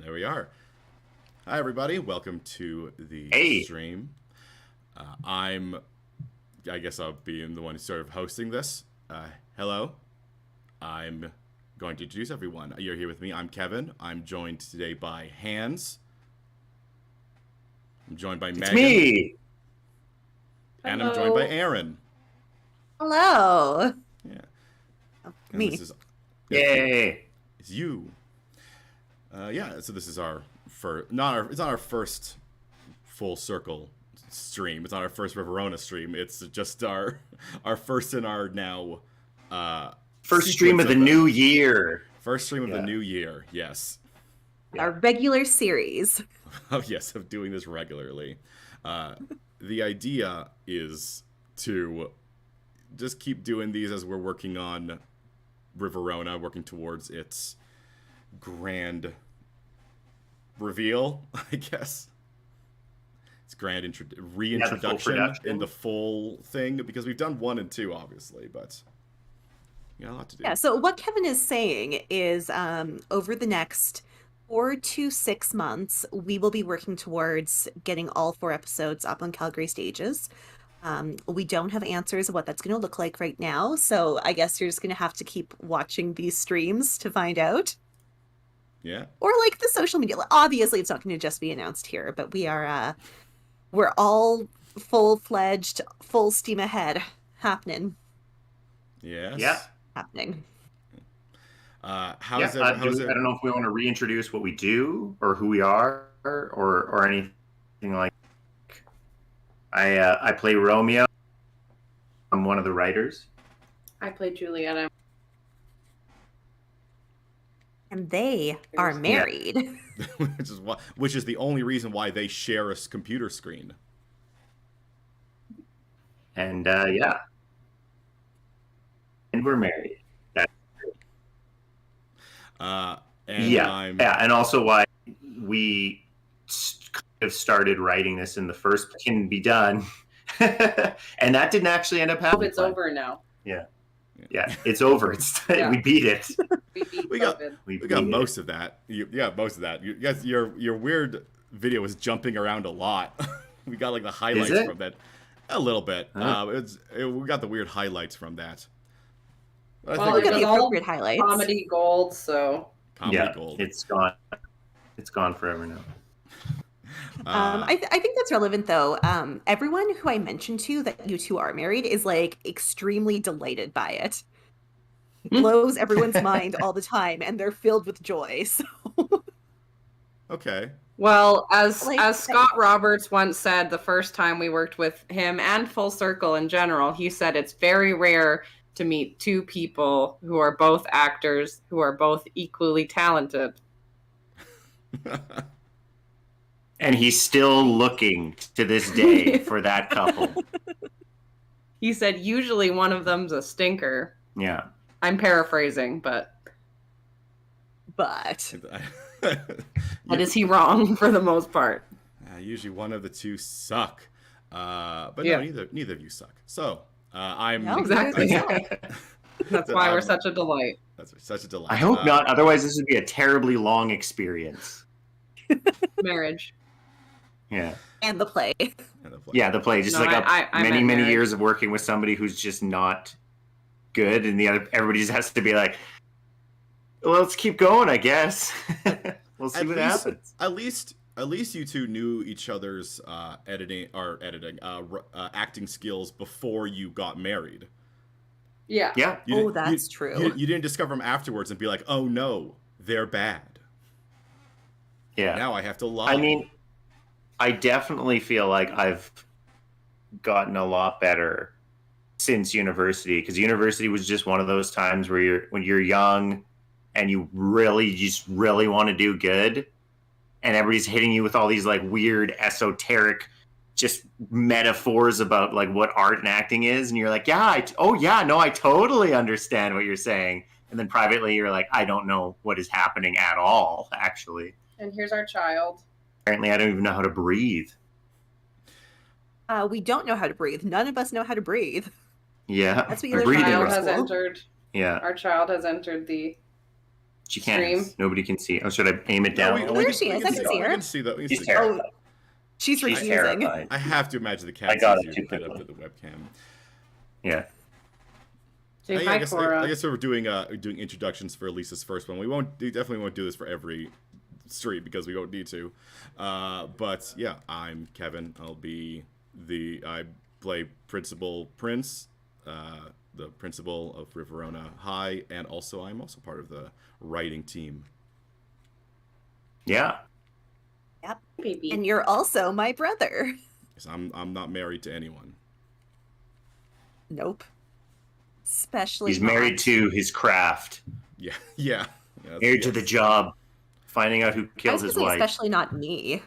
There we are. Hi, everybody. Welcome to the Hey. stream. I guess I'll be the one who's sort of hosting this. Hello. I'm going to introduce everyone. You're here with me. I'm Kevin. I'm joined today by Hans. I'm joined by It's Megan. me. And I'm joined by Hello. Aaron. Hello. Yeah. And Me. this is Yay. it's you. So this is our first, it's not our first full circle stream. It's not our first Riverona stream. It's just our first in our now First stream of the new year. first stream of the Yeah. new year. Yes. Yeah. Our regular series. Oh yes, of doing this regularly. The idea is to just keep doing these as we're working on Riverona, working towards its grand reveal, I guess. It's grand reintroduction production. in the full thing, because we've done 1 and 2, obviously, but we got a lot to do. Yeah, so what Kevin is saying is over the next 4 to 6 months, we will be working towards getting all 4 episodes up on Calgary stages. We don't have answers of what that's going to look like right now, so I guess you're just going to have to keep watching these streams to find out. Yeah. Or like the social media. Obviously, it's not going to just be announced here, but we're all full-fledged, full steam ahead happening. Yes. Yeah. Happening. How's it? I don't know if we want to reintroduce what we do or who we are or anything like. I play Romeo. I'm one of the writers. I played Julietta. And they are married. which is the only reason why they share a computer screen. And and we're married. And also why we kind of started writing this in the first can be done, and that didn't actually end up happening. It's over now. Yeah, it's over. Yeah. We beat it. We got COVID. we got most of that. Most of that. You guys, your weird video was jumping around a lot. We got like the highlights from that a little bit. We got the weird highlights from that. But Well, We got was the all appropriate highlights. Comedy gold, so comedy gold. It's gone. It's gone forever now. I think that's relevant though. Everyone who I mentioned to that you two are married is like extremely delighted by it. It blows everyone's mind all the time, and they're filled with joy. So Okay. well, as Like- Scott Roberts once said the first time we worked with him and Full Circle in general, he said it's very rare to meet 2 people who are both actors, who are both equally talented. And he's still looking to this day for that couple. He said usually one of them's a stinker. Yeah. I'm paraphrasing, but but is he wrong for the most part? Usually one of the two suck. But Yeah. no, neither of you suck. So I'm No, Exactly. That's why we're I'm- such a delight. That's such a delight. I hope not. Otherwise, this would be a terribly long experience. Marriage. Yeah. and the play. Yeah, the play. Just No, like I many, meant many marriage. years of working with somebody who's just not good, and everybody just has to be like, well, let's keep going, I guess. We'll see At what least- happens. At least you two knew each other's acting skills before you got married. Yeah. Yeah. You That's you- true. You didn't discover them afterwards and be like, oh no, they're bad. Yeah. Now I have to lie. I mean, I definitely feel like I've gotten a lot better since university, because university was just one of those times where when you're young and you just really want to do good, and everybody's hitting you with all these like weird esoteric just metaphors about like what art and acting is, and you're like, I totally understand what you're saying. And then privately you're like, I don't know what is happening at all, actually. And here's our child. Apparently I don't even know how to breathe. We don't know how to breathe. None of us know how to breathe. Yeah. That's what you my learn breathing in Child was- middle has school. entered. Yeah. Our child has entered the She can't. Stream. Nobody can see. Oh, should I aim it down? Oh, there she is. I can see her. We can see that. We can She's see terrified. She's She's refusing. terrified. I have to imagine the I cat got sees it you too head up to quickly. the webcam. Yeah. Say Yeah, hi, I guess Cora. I guess we're doing introductions for Lisa's first one. We definitely won't do this for every stream because we don't need to. But yeah, I'm Kevin. I play Principal Prince, the principal of Riverona High, and I'm also part of the writing team. Yeah. Yep. Baby. And you're also my brother. Because I'm not married to anyone. Nope. Especially He's married not. to his craft. Yeah, yeah. Married to the job. Finding out who I killed was his gonna say wife. especially not me,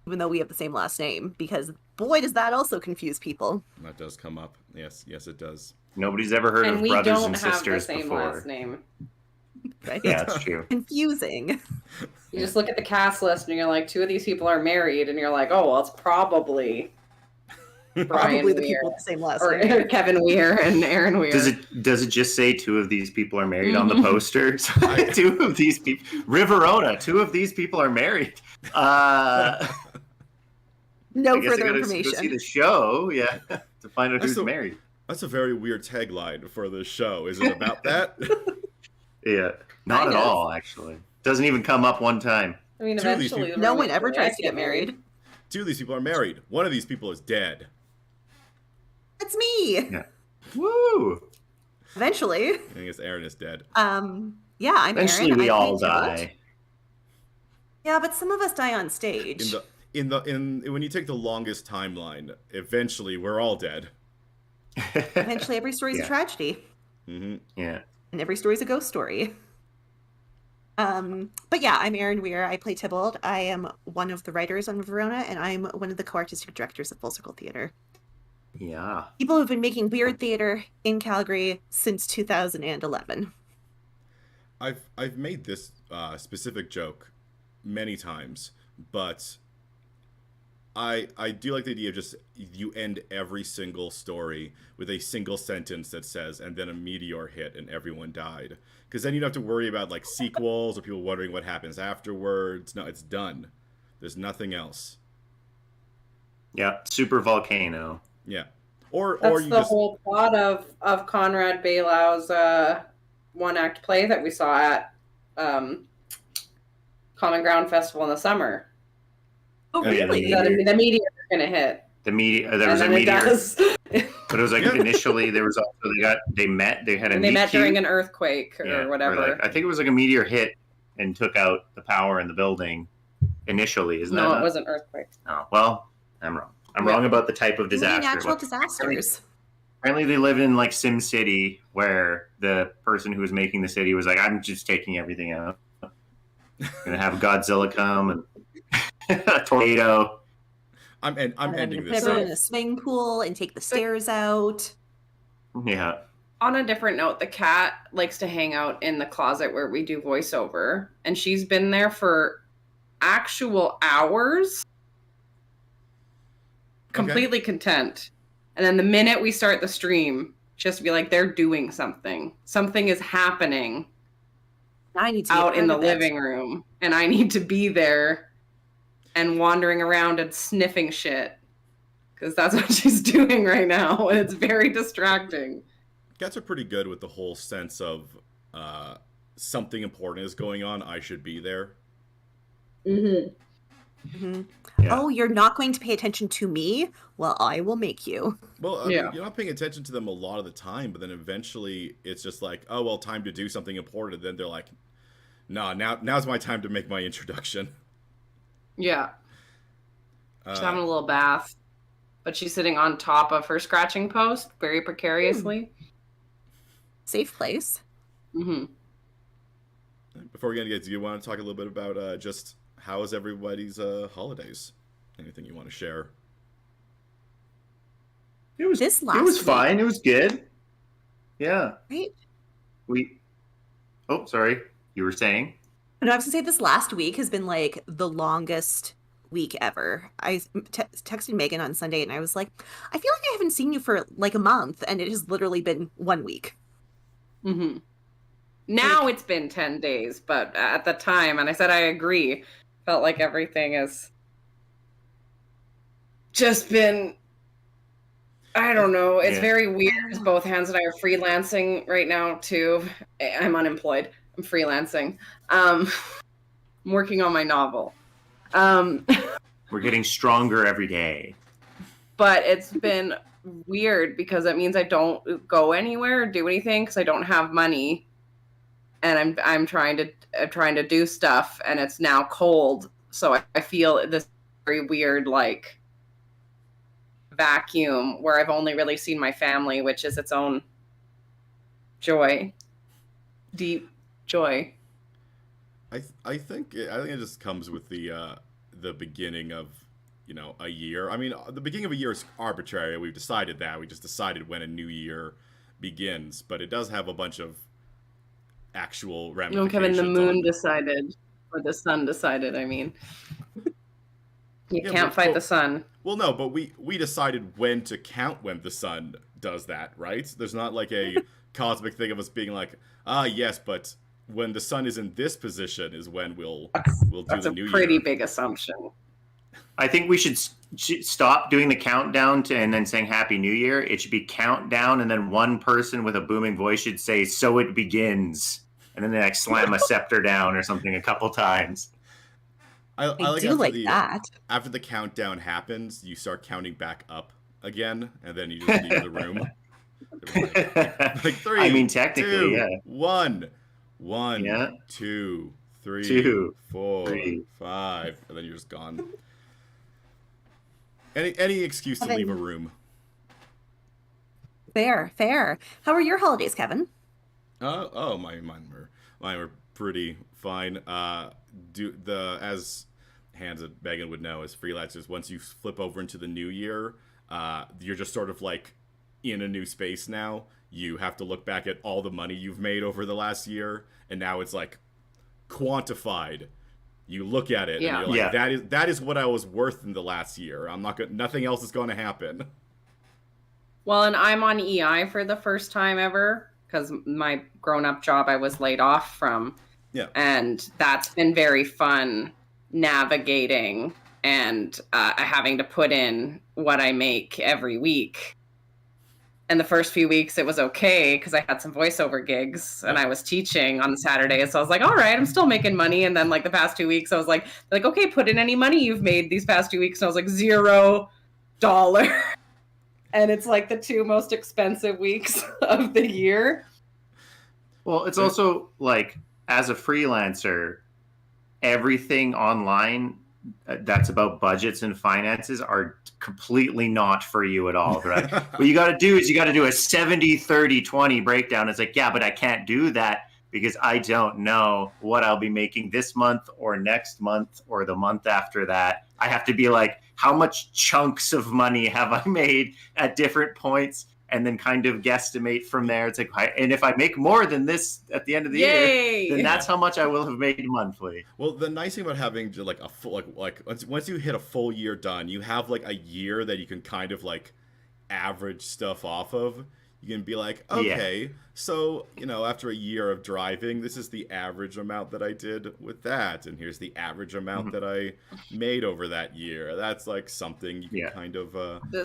even though we have the same last name, because boy does that also confuse people. That does come up. Yes, it does. Nobody's ever heard And of we brothers don't and have the sisters same before. last name. Right? Yeah, that's true. Confusing. You just look at the cast list and you're like, two of these people are married, and you're like, oh, well, it's probably Brian Probably the Weir. people with the same last Or name. Kevin Weir and Aaron Weir. Does it just say two of these people are married on the Mhm. posters? Two of these people. Riverona. Two of these people are married. No I guess further I gotta information. go see the show. Yeah, to find out who's So- married. That's a very weird tagline for the show. Is it about that? Yeah, not Kind at of. all. Actually, doesn't even come up one time. I mean, Two of these eventually, No one ever tries to get married. Two of these people are married. One of these people is dead. That's me. Yeah. Woo! Eventually. I guess Aaron is dead. Yeah, I'm Eventually, Erin. we I all play Tybalt. die. Yeah, but some of us die on stage. When you take the longest timeline, eventually we're all dead. Eventually, every story is Yeah. a tragedy, Mm-hmm. Yeah. and every story is a ghost story. But yeah, I'm Erin Weir. I play Tybalt. I am one of the writers on Riverona, and I'm one of the co-artistic directors of Full Circle Theatre. Yeah. People who've been making weird theater in Calgary since 2011. I've made this specific joke many times, but I do like the idea of just you end every single story with a single sentence that says, and then a meteor hit and everyone died. Because then you don't have to worry about like sequels or people wondering what happens afterwards. No, it's done. There's nothing else. Yeah. Super volcano. Yeah. Or That's you the just whole plot of Conrad Bailow's one-act play that we saw at Common Ground Festival in the summer. Oh, Oh, yeah, the really? meteor. The meteor is going to hit. The meteor. There And was a then it meteor, does. but it was like Yeah. initially there was also they met. They had a And they meet met cute. during an earthquake or Yeah, whatever. like, I think it was like a meteor hit and took out the power in the building initially. Isn't No, that? it wasn't earthquake. Oh, well, I'm wrong. I'm Yeah. wrong about the type of Really disaster. natural But disasters. apparently they live in like Sim City, where the person who was making the city was like, "I'm just taking everything out. Gonna have Godzilla come and a tornado." I'm And then ending put this. everyone So, in a swimming pool and take the stairs out. Yeah. On a different note, the cat likes to hang out in the closet where we do voiceover, and she's been there for actual hours, completely content. And then the minute we start the stream, she has to be like, they're doing something. Something is happening I need to be a out in the part of it. living room, and I need to be there and wandering around and sniffing shit. Because that's what she's doing right now, and it's very distracting. cats are pretty good with the whole sense of something important is going on. I should be there. Mm-hmm. Mhm. Yeah. Oh, you're not going to pay attention to me? Well, I will make you. Well, I mean, Yeah. you're not paying attention to them a lot of the time, but then eventually it's just like, oh well, time to do something important. Then they're like, nah, now's my time to make my introduction. Yeah. She's having a little bath, but she's sitting on top of her scratching post very precariously. Safe place. Mm-hmm. Before we get into it, do you want to talk a little bit about just how is everybody's holidays? Anything you want to share? It was. This It last was week, fine. It was good. Yeah. right? We. Oh, sorry. You were saying? No, I was gonna say this last week has been like the longest week ever. I texted Megan on Sunday and I was like, I feel like I haven't seen you for like a month, and it has literally been 1 week. Mm-hmm. Now it's been 10 days, but at the time, and I said I agree, felt like everything has just been, I don't know, it's very weird. Both Hans and I are freelancing right now, too. I'm unemployed. I'm freelancing. I'm working on my novel. We're getting stronger every day. But it's been weird because it means I don't go anywhere or do anything because I don't have money. And I'm trying to do stuff, and it's now cold, so I feel this very weird like vacuum where I've only really seen my family, which is its own joy, deep joy. I think it just comes with the beginning of, you know, a year. I mean, the beginning of a year is arbitrary. We've decided that. We just decided when a new year begins, but it does have a bunch of actual ramifications. Kevin, the moon decided, or the sun decided. I mean, you can't fight the sun. Well, no, but we decided when to count when the sun does that, right? There's not like a cosmic thing of us being like, yes, but when the sun is in this position is when we'll do the new year. That's a pretty big assumption. I think we should stop doing the countdown and then saying Happy New Year. It should be countdown, and then one person with a booming voice should say, "So it begins," and then they like slam a scepter down or something a couple times. I like that. After the countdown happens, you start counting back up again, and then you just leave the room. Like 3, I mean, technically, 2, yeah. 1, Yeah. 2, 3, 2, 4, 3. 5, and then you're just gone. Any excuse to leave a room. Fair. How are your holidays, Kevin? Mine were pretty fine. As Hans and Megan would know, as freelancers, once you flip over into the new year, you're just sort of like in a new space now. You have to look back at all the money you've made over the last year, and now it's like quantified. You look at it, and you're like, that is what I was worth in the last year. Nothing else is going to happen. Well, and I'm on EI for the first time ever because my grown-up job I was laid off from. Yeah. And that's been very fun navigating and having to put in what I make every week. And the first few weeks it was okay because I had some voiceover gigs and I was teaching on Saturdays. So I was like, all right, I'm still making money. And then like the past 2 weeks, I was like, okay, put in any money you've made these past 2 weeks. And I was like, $0. And it's like the 2 most expensive weeks of the year. Well, it's also like, as a freelancer, everything online that's about budgets and finances are completely not for you at all, right? What you got to do is you got to do a 70-30-20 breakdown. It's like, yeah, but I can't do that because I don't know what I'll be making this month or next month or the month after that. I have to be like, how much chunks of money have I made at different points? And then kind of guesstimate from there. It's like, and if I make more than this at the end of the year, then that's how much I will have made monthly. Well, the nice thing about having like a full, like once you hit a full year done, you have like a year that you can kind of like average stuff off of. You can be like, okay, so, you know, after a year of driving, this is the average amount that I did with that. And here's the average amount that I made over that year. That's like something you can kind of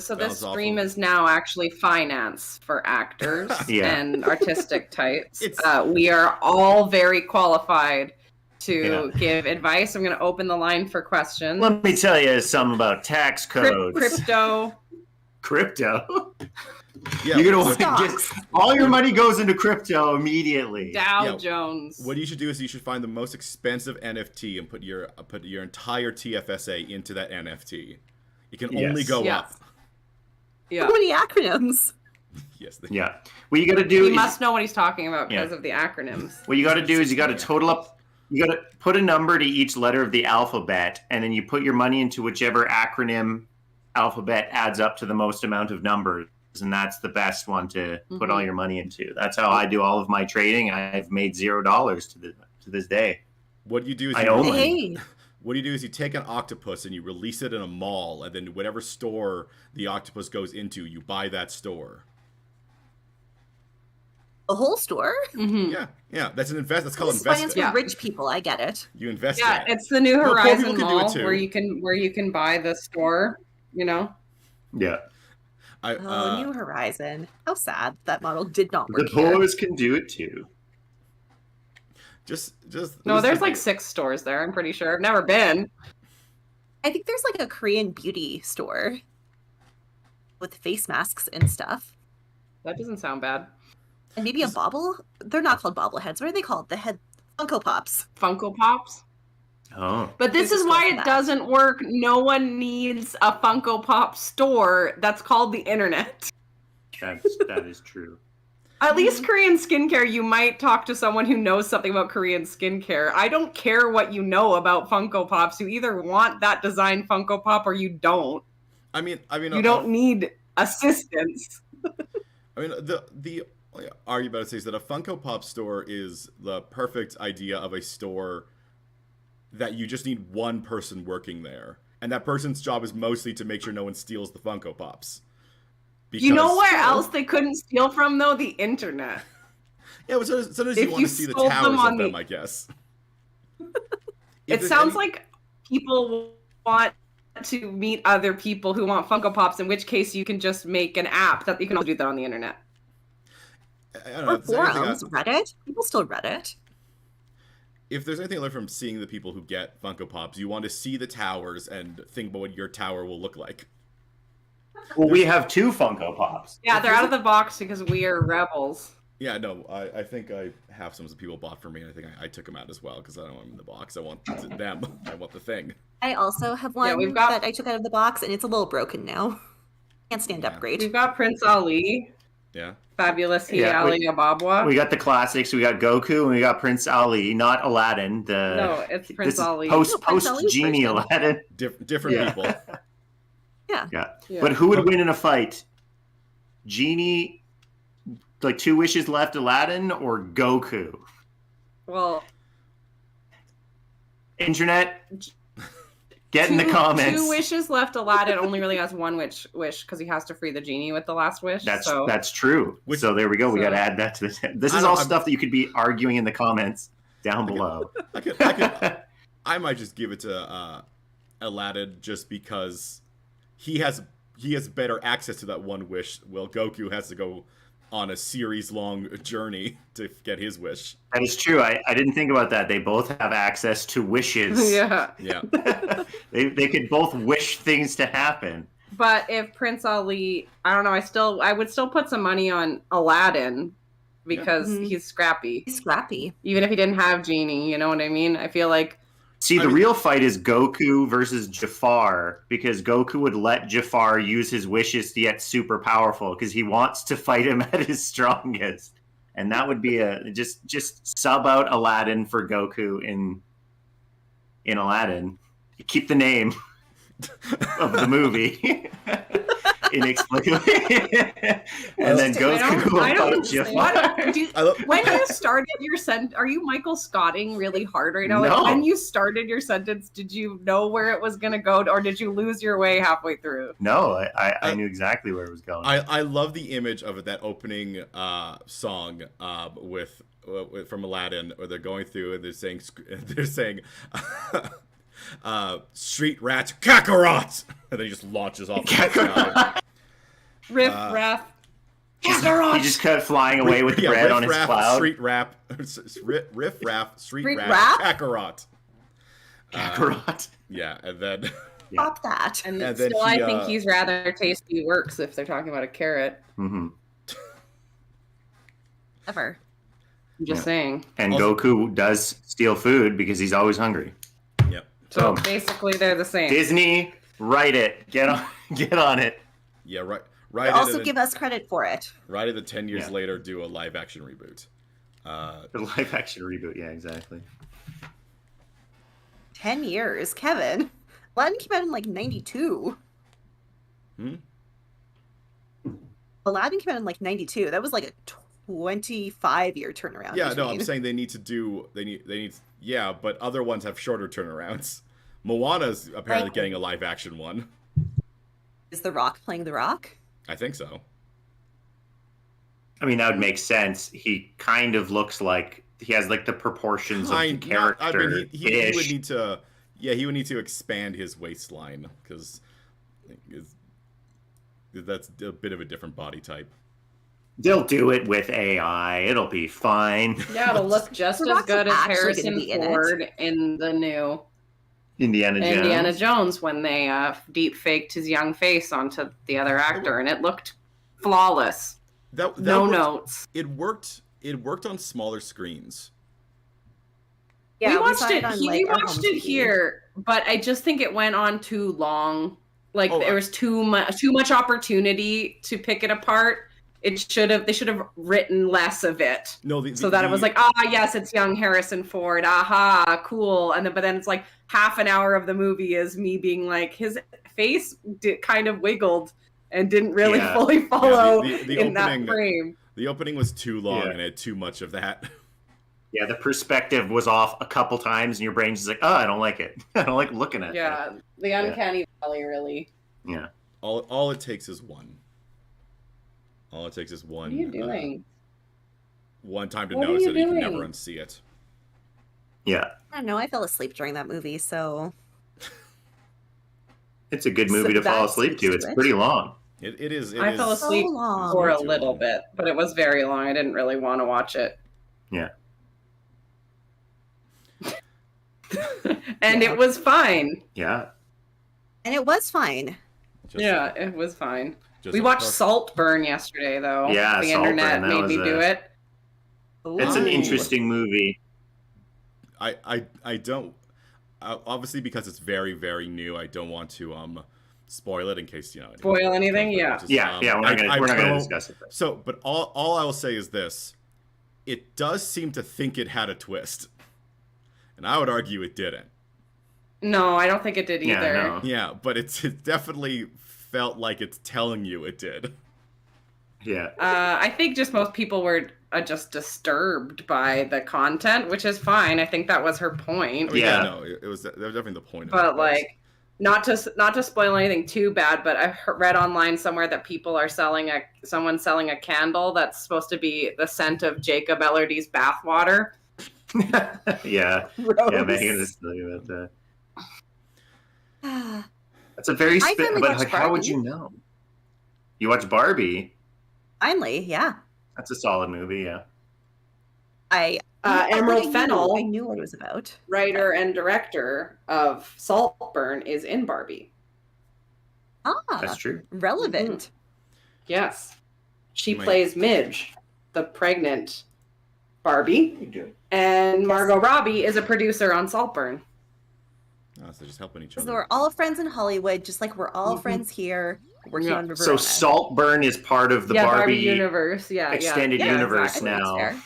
so this stream is now actually finance for actors and artistic types. We are all very qualified to give advice. I'm going to open the line for questions. Let me tell you something about tax codes. Crypto? Yeah, you're gonna just all your money goes into crypto immediately. Dow Jones. What you should do is you should find the most expensive NFT and put your entire TFSA into that NFT. It can only go up. Yeah. How many acronyms? Yes. Yeah. What you got to do? He must know what he's talking about because of the acronyms. What you got to do is you got to total up. You got to put a number to each letter of the alphabet, and then you put your money into whichever acronym alphabet adds up to the most amount of numbers. And that's the best one to put all your money into. That's how I do all of my trading. I've made $0 to this day. What you do is what you do is you take an octopus and you release it in a mall, and then whatever store the octopus goes into, you buy that store. A whole store? Hmm. Yeah. That's an invest. That's called This is finance investing. for Yeah. rich people. I get it. You invest in Yeah, it. it's the New Well, poor Horizon people can do it Mall too. where you can buy the store. You know. Yeah. New Horizon. How sad that model did not The work here. boys can do it too. Just No, there's like thinking- 6 stores there. I'm pretty sure. I've never been. I think there's like a Korean beauty store with face masks and stuff. That doesn't sound bad. And maybe a bobble? They're not called bobbleheads. What are they called? The head Funko Pops. Funko Pops. Oh. But this There's is a why store for it that. doesn't work. No one needs a Funko Pop store that's called the internet. That is true. At least Korean skincare, you might talk to someone who knows something about Korean skincare. I don't care what you know about Funko Pops. You either want that design Funko Pop or you don't. I mean, You don't need assistance. I mean, the argument is that a Funko Pop store is the perfect idea of a store that you just need one person working there, and that person's job is mostly to make sure no one steals the Funko Pops. You know Because- where else they couldn't steal from, though? The internet. Yeah, but sometimes If you want you to see the sold towers them on of them, the- I guess. It sounds like people want to meet other people who want Funko Pops, in which case you can just make an app that you can also do that on the internet. I don't know, Or if there's anything forums. Reddit? People still Reddit. if there's anything I learned from seeing the people who get Funko Pops, you want to see the towers and think about what your tower will look like. Well, we have 2 Funko Pops. Yeah, they're out of the box because we are rebels. Yeah, no, I think I have some that people bought for me, and I think I took them out as well, because I don't want them in the box. I want them. I want the thing. I also have one we've got- that I took out of the box, and it's a little broken now. Can't stand Yeah. upgrade. We've got Prince Ali, Yeah. Fabulous He Yeah, Ali Ababwa. We got the classics. We got Goku and we got Prince Ali, not Aladdin. No, it's Prince this is Ali. Post No, Prince post Ali's Genie version. Aladdin. Different Yeah. people. Yeah. Yeah. Yeah. But who would win in a fight? Genie, like 2 wishes left Aladdin, or Goku? Well, Internet, get in the two- comments. 2 wishes left. Aladdin only really has 1 wish because he has to free the genie with the last wish. That's true. So there we go. We So- got to add that to this. This I is don't- all I'm- stuff that you could be arguing in the comments down below. I might just give it to Aladdin just because he has better access to that one wish, while Goku has to go on a series-long journey to get his wish. That is true. I didn't think about that. They both have access to wishes. Yeah. Yeah. they could both wish things to happen. But if Prince Ali, I don't know, I would still put some money on Aladdin because Mhm. he's scrappy. He's scrappy. Even if he didn't have genie, you know what I mean? I feel like See, I the mean- real fight is Goku versus Jafar, because Goku would let Jafar use his wishes to get super powerful because he wants to fight him at his strongest. And that would be just sub out Aladdin for Goku in Aladdin. Keep the name of the movie inexplicably. And then Goku will I don't fight Jafar. what, I when you started your sentence, are you Michael Scotting really hard right now? Like, No. when you started your sentence, did you know where it was going to go, or did you lose your way halfway through? No, I knew exactly where it was going. I love the image of that opening song with from Aladdin, where they're going through and they're saying street rats Kakarot, and then he just launches off. Kakarot. Riff, Uh, raff. He just kept flying away with the bread on his riff-raff, cloud. Street rap, riff raff, street Street rap, rap? Kakarot. Kakarot. Yeah, and then Yeah. Stop that. And, And then still, I he, think he's rather tasty works if they're talking about a carrot. hmm Ever. I'm just Yeah. saying. And Also- Goku does steal food because he's always hungry. yep, So Boom. basically, they're the same. Disney, write it. Get on it. yeah, right. But Right. also give us credit for it. Right at the 10 years Yeah. later, do a live action reboot. The live action reboot. Yeah, exactly. 10 years. Kevin. Aladdin came out in like 92. Hmm? Aladdin came out in like 92. That was like a 25-year turnaround. Yeah, no, I'm between. saying they need. Yeah, but other ones have shorter turnarounds. Moana's apparently Like- getting a live action one. Is The Rock playing The Rock? I think so. I mean, that would make sense. He kind of looks like he has like the proportions of the character. I mean, he would need to. Yeah, he would need to expand his waistline because that's a bit of a different body type. They'll do it with AI. It'll be fine. Yeah, it'll look just The as Rock's good as actually gonna Harrison be in it. Ford in the new Indiana Jones when they deep faked his young face onto the other actor, and it looked flawless. That No worked. notes. It worked. It worked on smaller screens. Yeah, we watched saw it. on, We our watched home it TV. here, but I just think it went on too long. Like Oh, there was too much opportunity to pick it apart. They should have written less of it. No, So that it was like, yes, it's young Harrison Ford. Aha, cool. And then, but then it's like half an hour of the movie is me being like, his face kind of wiggled and didn't really fully follow the in opening, that frame. The opening was too long and had too much of that. Yeah, the perspective was off a couple times, and your brain's just like, oh, I don't like it. I don't like looking at it. Yeah, the uncanny valley really. Yeah. All it takes is one. All it takes is one. What are you doing? One time to What are notice you it, and you can doing? never unsee it. Yeah. I don't know. I fell asleep during that movie, so It's a good movie to fall that asleep to. speaks It's to it. pretty long. It is. I fell asleep So long. for a Way too little long. bit, but it was very long. I didn't really want to watch it. Yeah. And it was fine. Yeah. and it was fine. Just Yeah, it was fine. just We a watched perfect- Saltburn yesterday, though. Yeah, the Saltburn, internet that made was me do a- it. It's an Ooh. interesting movie. I don't obviously because it's very very new. I don't want to spoil it in case anyone Spoil anything? Yeah. just, Yeah, we're not gonna don't- discuss it. So, but all I will say is this: it does seem to think it had a twist, and I would argue it didn't. No, I don't think it did Yeah, either. no. Yeah, but it definitely felt like it's telling you it did. Yeah. I think just most people were just disturbed by the content, which is fine. I think that was her point. I mean, Yeah. no, that was definitely the point. But of it. like, not to spoil anything too bad, but I read online somewhere that people are someone selling a candle that's supposed to be the scent of Jacob Elordi's bathwater. Yeah. Gross. Yeah, Megan was telling you about that. Ah, That's a very I finally but watched like, how would Barbie. you know? You watch Barbie? Finally, yeah. That's a solid movie, yeah. I Emerald I knew- Fennell, I knew what it was about. writer and director of Saltburn, is in Barbie. That's Ah, true. relevant. Yes. She Might- plays Midge, the pregnant Barbie. And Margot Robbie is a producer on Saltburn. Oh, so just helping each Because other. we're all friends in Hollywood, just like we're all friends here. Working Yeah. on Riverona. So Saltburn is part of the yeah, Barbie universe. Yeah, extended yeah. universe exactly. now. That's fair.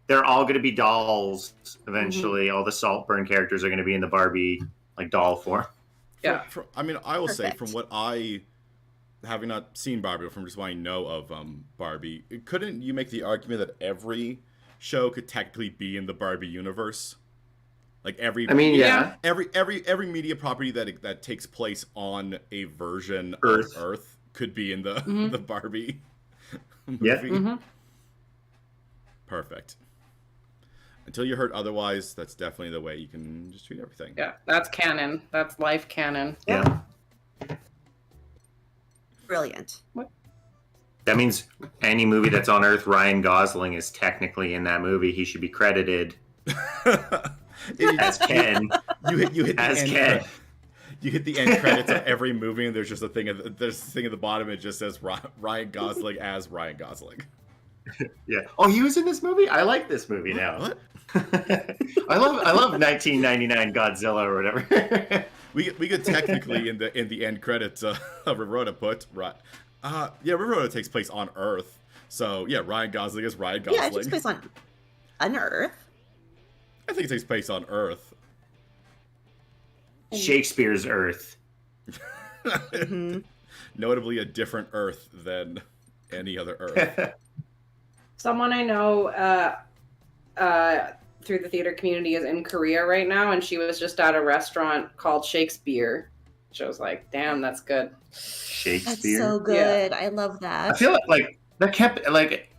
They're all going to be dolls eventually. All the Saltburn characters are going to be in the Barbie like doll form. Yeah. I mean, I will say Perfect. from what I, having not seen Barbie, but from just what I know of Barbie, couldn't you make the argument that every show could technically be in the Barbie universe? Like every, I mean, Yeah. yeah. every media property that takes place on a version Earth. of Earth could be in the Mhm. the Barbie movie. Yeah. Mhm. Perfect. Until you heard otherwise, that's definitely the way you can just treat everything. Yeah, that's canon. That's life canon. Yeah. Brilliant. That means any movie that's on Earth, Ryan Gosling is technically in that movie. He should be credited as Ken. You hit the As end Ken. You hit the end credits of every movie, and there's just a thing. There's a thing at the bottom. It just says Ryan Gosling as Ryan Gosling. Yeah. Oh, he was in this movie? I like this movie now. What? I love 1999 Godzilla or whatever. We could technically in the end credits of Riverona put Riverona takes place on Earth. So yeah, Ryan Gosling is Ryan Gosling. Yeah, it takes place on Earth. I think it takes place on Earth. Shakespeare's Earth. Mhm. Notably a different Earth than any other Earth. Someone I know through the theater community is in Korea right now, and she was just at a restaurant called Shakespeare. She was like, "Damn, that's good." That's Shakespeare. so good. I love I that. feel like that kept like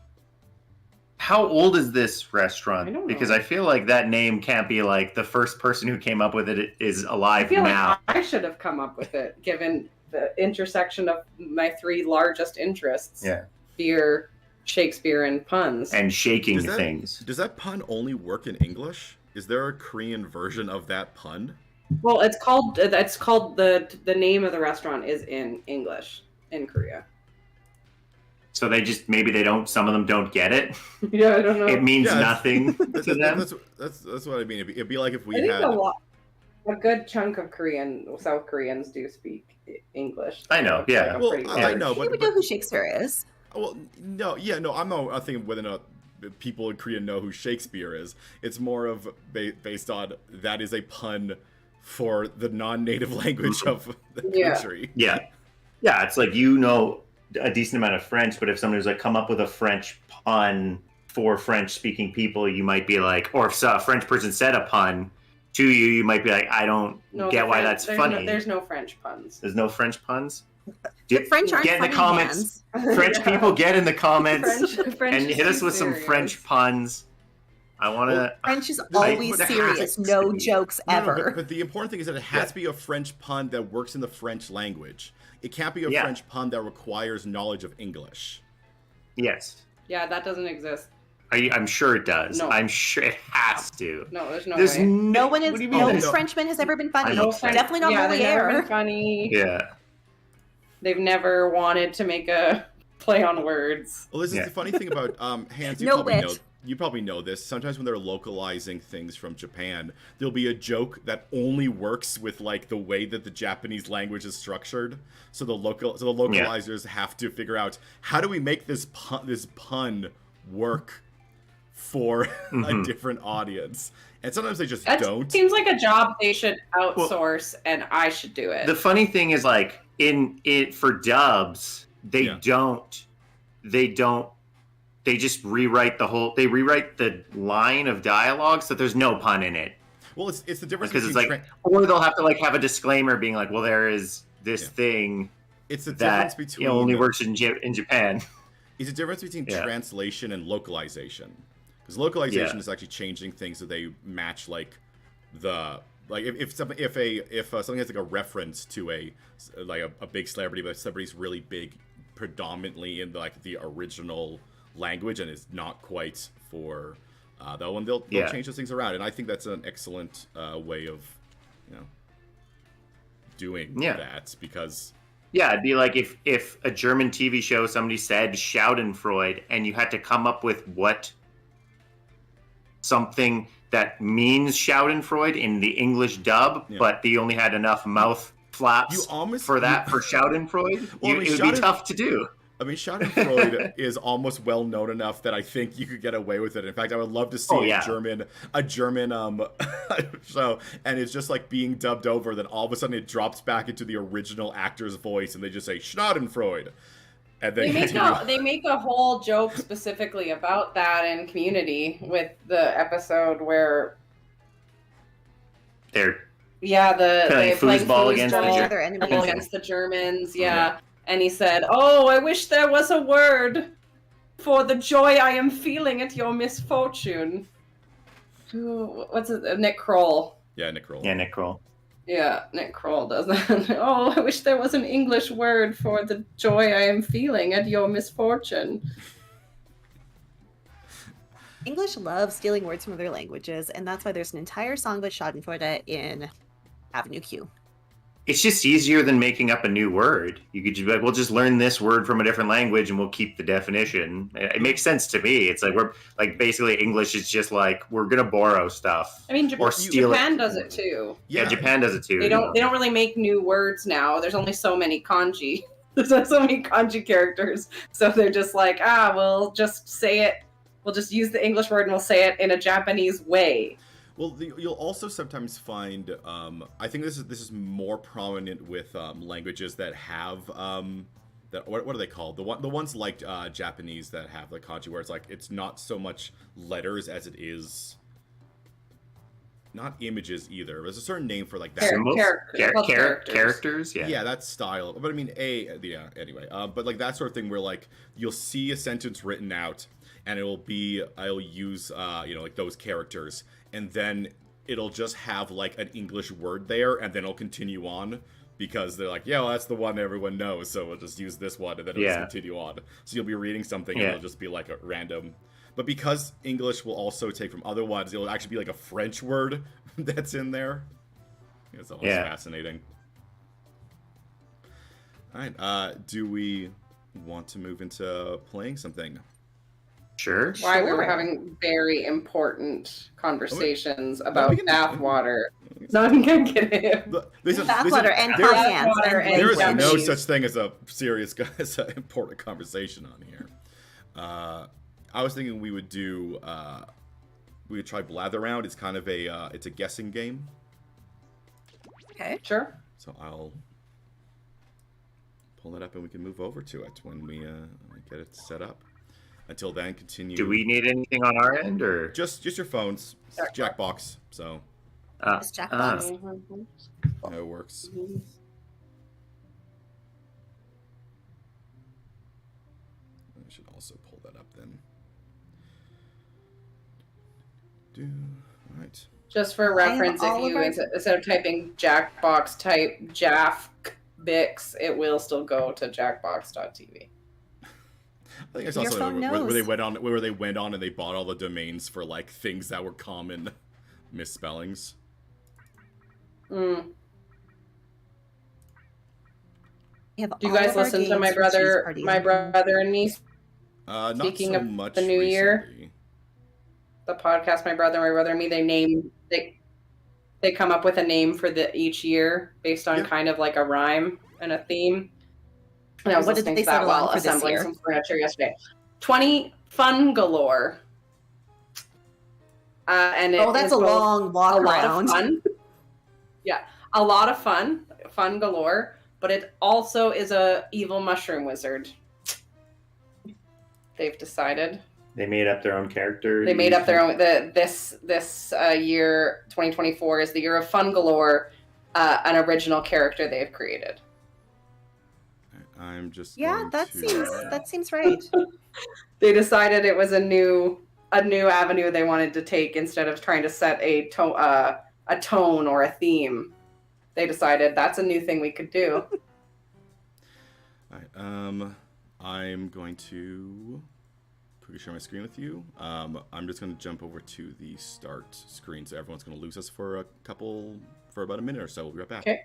How old is this I restaurant? don't Because know. I feel like that name can't be like the first person who came up with it is I alive feel now. like I should have come up with it, given the intersection of my three largest interests: Yeah. beer, Shakespeare, and puns. And shaking Does that- things. Does that pun only work in English? Is there a Korean version of that pun? Well, it's called the name of the restaurant is in English in Korea. So they just maybe they don't. Some of them don't get it. Yeah, I don't know. It means Yeah, nothing to them. That's what I mean. It'd be like if I we think had. a good chunk of South Koreans do speak English. I know, It's yeah. a Well, pretty I large- know, You would know who Shakespeare is. Well, no, yeah, no, I'm not thinking whether or not people in Korea know who Shakespeare is. It's more of based on that is a pun for the non-native language of the Yeah. country. Yeah. Yeah, it's like you know a decent amount of French, but if somebody was like come up with a French pun for French speaking people, you might be like, or if a French person said a pun to you, you might be like, I don't get why that's funny. There's no French puns. There's no French puns? The French aren't get in the funny comments. hands. French Yeah. people, get in the comments French and is hit us too with some serious. French puns. I want to. French is I- always but it serious. has to No be. jokes No, ever. but the important thing is that it has to be a French pun that works in the French language. It can't be a Yeah. French pun that requires knowledge of English. Yes. Yeah, that doesn't exist. I'm sure it does. No. I'm sure it has to. No, there's no There's way. No one is. What do you mean No there's- Frenchman has ever been I funny. know French- Definitely not yeah, they've never been Moliere. funny. Yeah. They've never wanted to make a play on words. Well, this is Yeah. the funny thing about Hans. You No probably wit. know. You probably know this. Sometimes when they're localizing things from Japan, there'll be a joke that only works with like the way that the Japanese language is structured. So the localizers have to figure out how do we make this pun work for a Mhm. different audience. And sometimes they just That don't. seems like a job they should outsource, and I should do it. The funny thing is, like in it for dubs, they Yeah. don't. They just rewrite the whole. They rewrite the line of dialogue so there's no pun in it Well, it's the difference because it's between like, or they'll have to like have a disclaimer being like, well, there is this Yeah. thing it's the difference that between only works in Japan. It's a difference between Yeah. translation and localization. Because localization Yeah. is actually changing things so they match like the like if something has like a reference to a big celebrity, but the celebrity's really big predominantly in like the original language and is not quite for that one, they'll Yeah. change those things around, and I think that's an excellent way of doing Yeah. that because. Yeah, it'd be like if a German TV show somebody said Schadenfreude and you had to come up with what something that means Schadenfreude in the English dub, Yeah. but they only had enough mouth flaps You almost for that for Schadenfreude. Well, I mean, it would be tough to do. I mean, Schadenfreude is almost well known enough that I think you could get away with it. In fact, I would love to see Oh, yeah. a German show, and it's just like being dubbed over. Then all of a sudden, it drops back into the original actor's voice, and they just say Schadenfreude, and then They make a whole joke specifically about that in Community with the episode where They're they Playing playing foosball against the foosball Other enemies. against the Germans, and he said, "Oh, I wish there was a word for the joy I am feeling at your misfortune." What's it? Nick Kroll. yeah, Nick Kroll. yeah, Nick Kroll. Yeah, Nick Kroll does that. Oh, I wish there was an English word for the joy I am feeling at your misfortune. English loves stealing words from other languages, and that's why there's an entire song about Schadenfreude in Avenue Q. It's just easier than making up a new word. You could just be like, we'll just learn this word from a different language and we'll keep the definition. It makes sense to me. It's like we're like basically English is just like we're gonna borrow stuff. I mean, Or steal it. Japan does it too. Yeah, Japan does it too. They don't really make new words now. There's only so many kanji. There's so many kanji characters. So they're just like, we'll just say it. We'll just use the English word and we'll say it in a Japanese way. Well, you'll also sometimes find. I think this is more prominent with languages that have that what are they called? The ones like Japanese that have the kanji, where it's like it's not so much letters as it is. Not images either. There's a certain name for like that. Symbols? Characters. Characters, yeah. Yeah, that style. But I mean, anyway. But like that sort of thing where like you'll see a sentence written out, and I'll use like those characters, and then it'll just have like an English word there, and then it'll continue on because they're like, yeah, well, that's the one everyone knows, so we'll just use this one, and then it'll just continue on. So you'll be reading something, and it'll just be like a random. But because English will also take from other ones, it'll actually be like a French word that's in there. It's always fascinating. All right, do we want to move into playing something? Sure. Why we were having very important conversations about bathwater. No, I'm kidding. Bathwater and pants. There is no such thing as a serious, as an important conversation on here. I was thinking we would do, we would try Blather Round. It's kind of it's a guessing game. Okay. Sure. So I'll pull it up and we can move over to it when we get it set up. Until then, continue. Do we need anything on our end, or just your phones? Jackbox. So. It's Jackbox. How it works. I should also pull that up then. All right. Just for reference, if you instead of typing Jackbox, type Jaffbix, it will still go to jackbox.tv. I think I saw something where they went on and they bought all the domains for like things that were common misspellings. Do you guys listen to my brother and me speaking of the new year? The podcast, my brother and me, they come up with a name for each year based on kind of like a rhyme and a theme. And I was listening to that while assembling some furniture yesterday. 20 Fun Galore. And that's a long walk around. Lot of fun. Yeah, a lot of fun galore. But it also is a evil mushroom wizard. They've decided. They made up their own character. They made up their own. This year, 2024, is the year of Fun Galore. An original character they've created. I'm just that seems right. They decided it was a new avenue they wanted to take instead of trying to set a tone or a theme. They decided that's a new thing we could do. All right, I'm going to quickly share my screen with you. I'm just going to jump over to the start screen, so everyone's going to lose us for about a minute or so. We'll be right back. Okay.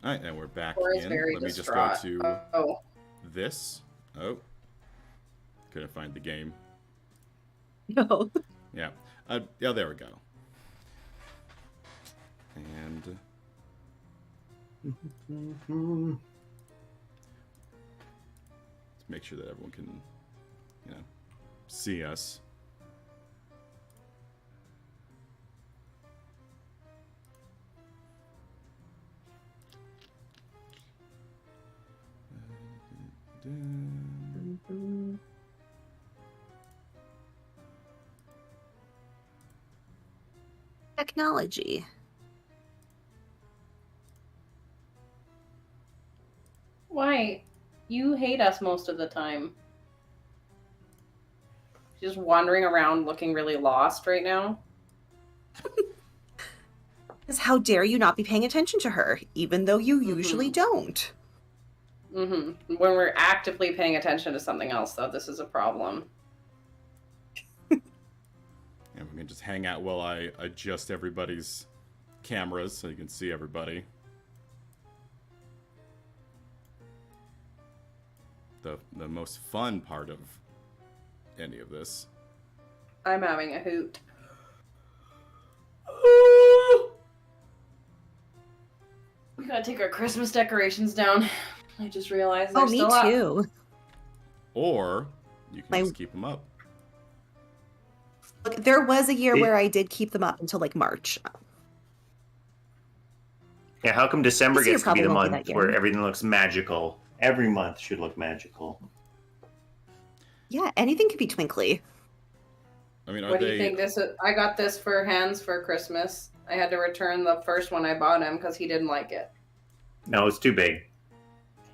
All right, and we're back in. Let me just go to this. Oh, couldn't find the game. No. Yeah. Yeah, there we go. And make sure that everyone can, see us. Technology. Why? You hate us most of the time. Just wandering around looking really lost right now. Because how dare you not be paying attention to her, even though you usually don't. When we're actively paying attention to something else, though, this is a problem. And we can just hang out while I adjust everybody's cameras so you can see everybody. The most fun part of any of this. I'm having a hoot. We gotta take our Christmas decorations down. I just realized they're Oh, me still up. too. Or you can My- just keep them up. Look, there was a year where I did keep them up until like March. Yeah, how come December This year gets to be the probably won't be month that where year. everything looks magical? Every month should look magical. Yeah, anything could be twinkly. I mean, are What do they? you think? I got this for Hans for Christmas. I had to return the first one I bought him because he didn't like it. No, it's too big.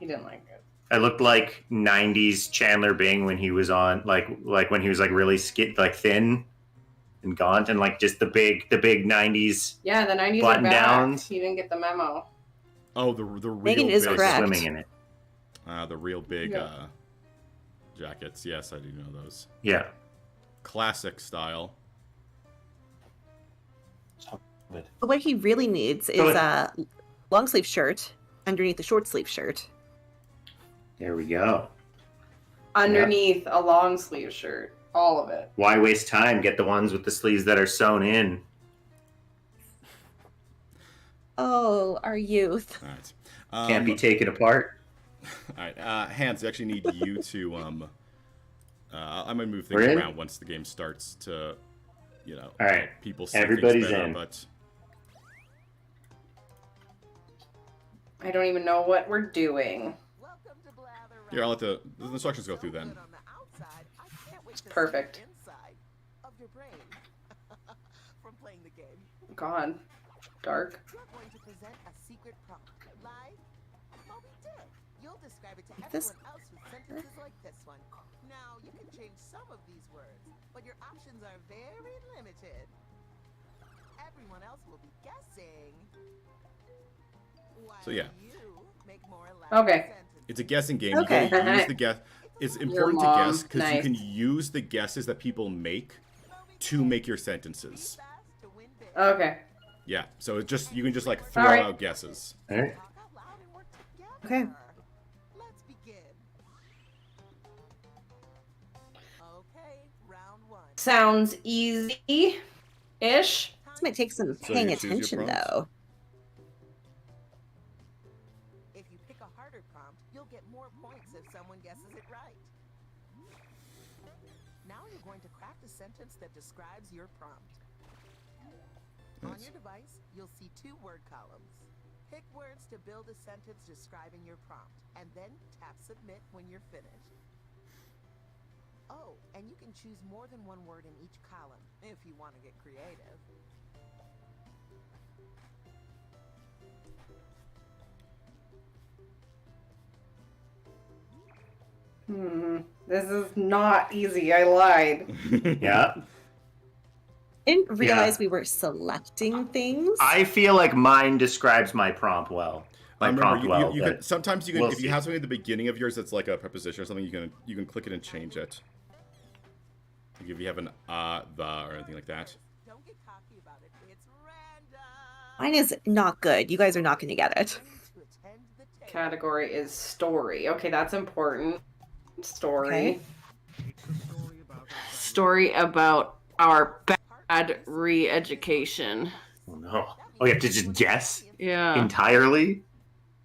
He didn't like it. I looked like '90s Chandler Bing when he was on, like when he was like really thin and gaunt, and like just the big '90s. Yeah, the 90s Button are back. downs. He didn't get the memo. Oh, the real Megan is big, correct. Swimming in it. the real big Yeah. jackets. Yes, I do know those. Yeah. Classic style. But what he really needs is a long sleeve shirt underneath the short sleeve shirt. There we go. Underneath a long sleeve shirt. All of it. Why waste time? Get the ones with the sleeves that are sewn in. Oh, our youth. All right. Can't be taken apart. All right. Hans, I actually need you to I'm gonna move things We're in? around once the game starts to, All right. people see Everybody's things better, in. But I don't even know what we're doing. here, I'll let the instructions go through then. Perfect. God. Dark. Like this? Now you can change some of these words, but your options are very limited. Everyone else will be guessing. So, yeah. Okay. It's a guessing game. Okay. You gotta use the guess. It's important to mom. guess because you Nice. can use the guesses that people make to make your sentences. Okay. Yeah. So it just you can just like throw All right. out guesses. All right. Okay. Let's begin. Okay, round one. Sounds easy-ish. This might take some So paying you choose your attention, prompts? though. If you pick a harder prompt, you'll get more points if someone guesses it right. Now you're going to craft a sentence that describes your prompt. On Nice. your device, you'll see 2 word columns. Pick words to build a sentence describing your prompt, and then tap submit when you're finished. Oh, and you can choose more than 1 word in each column if you want to get creative. This is not easy. I lied. Yeah. Didn't realize we were selecting things. I feel like mine describes my prompt well. My Remember, prompt you, well. you but can, sometimes you can we'll if you see. have something at the beginning of yours that's like a preposition or something, you can click it and change it. Like if you have an the or anything like that. Don't get cocky about it. It's random. Mine is not good. You guys are not going to get it. To attend the table. Category is story. Okay, that's important. Story. Okay. Story about our bad re-education. Oh no. Oh, you have to just guess Yeah. entirely?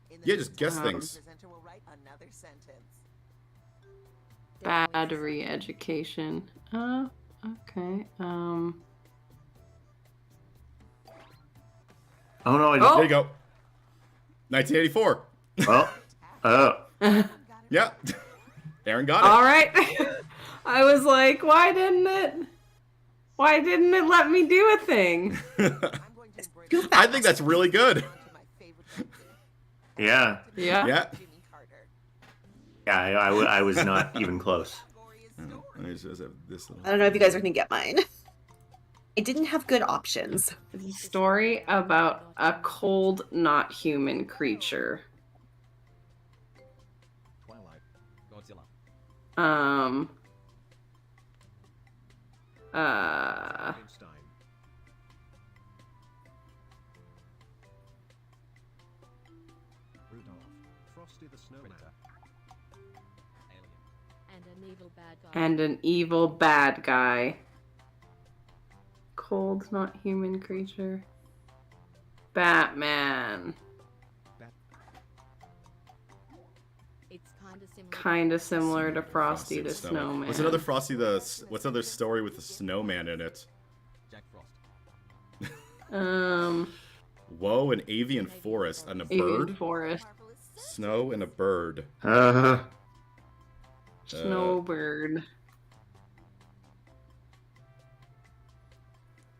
In the Yeah, just guess next things. presenter will write another sentence. Bad re-education. Okay. Oh no! Oh! There you go. 1984. Well, oh, Yeah. Aaron got All right. I was like, why didn't it let me do a thing? it. Too I fast. think that's really good. yeah, Yeah. Yeah. yeah. I was not even close. Let me just have this little... I don't know if you guys are gonna get mine. I didn't have good options. It's a story about a cold, not human creature. Twilight, Godzilla. Einstein. Rudolph. Frosty the Snowman. Alien. And an evil bad guy. And an evil bad guy. Cold, not human creature. Batman. It's Kinda similar to Frosty the Snowman. What's another story with the snowman in it? Jack Frost. Whoa, an avian forest and a Avian bird? forest. Snow and a bird. Snowbird.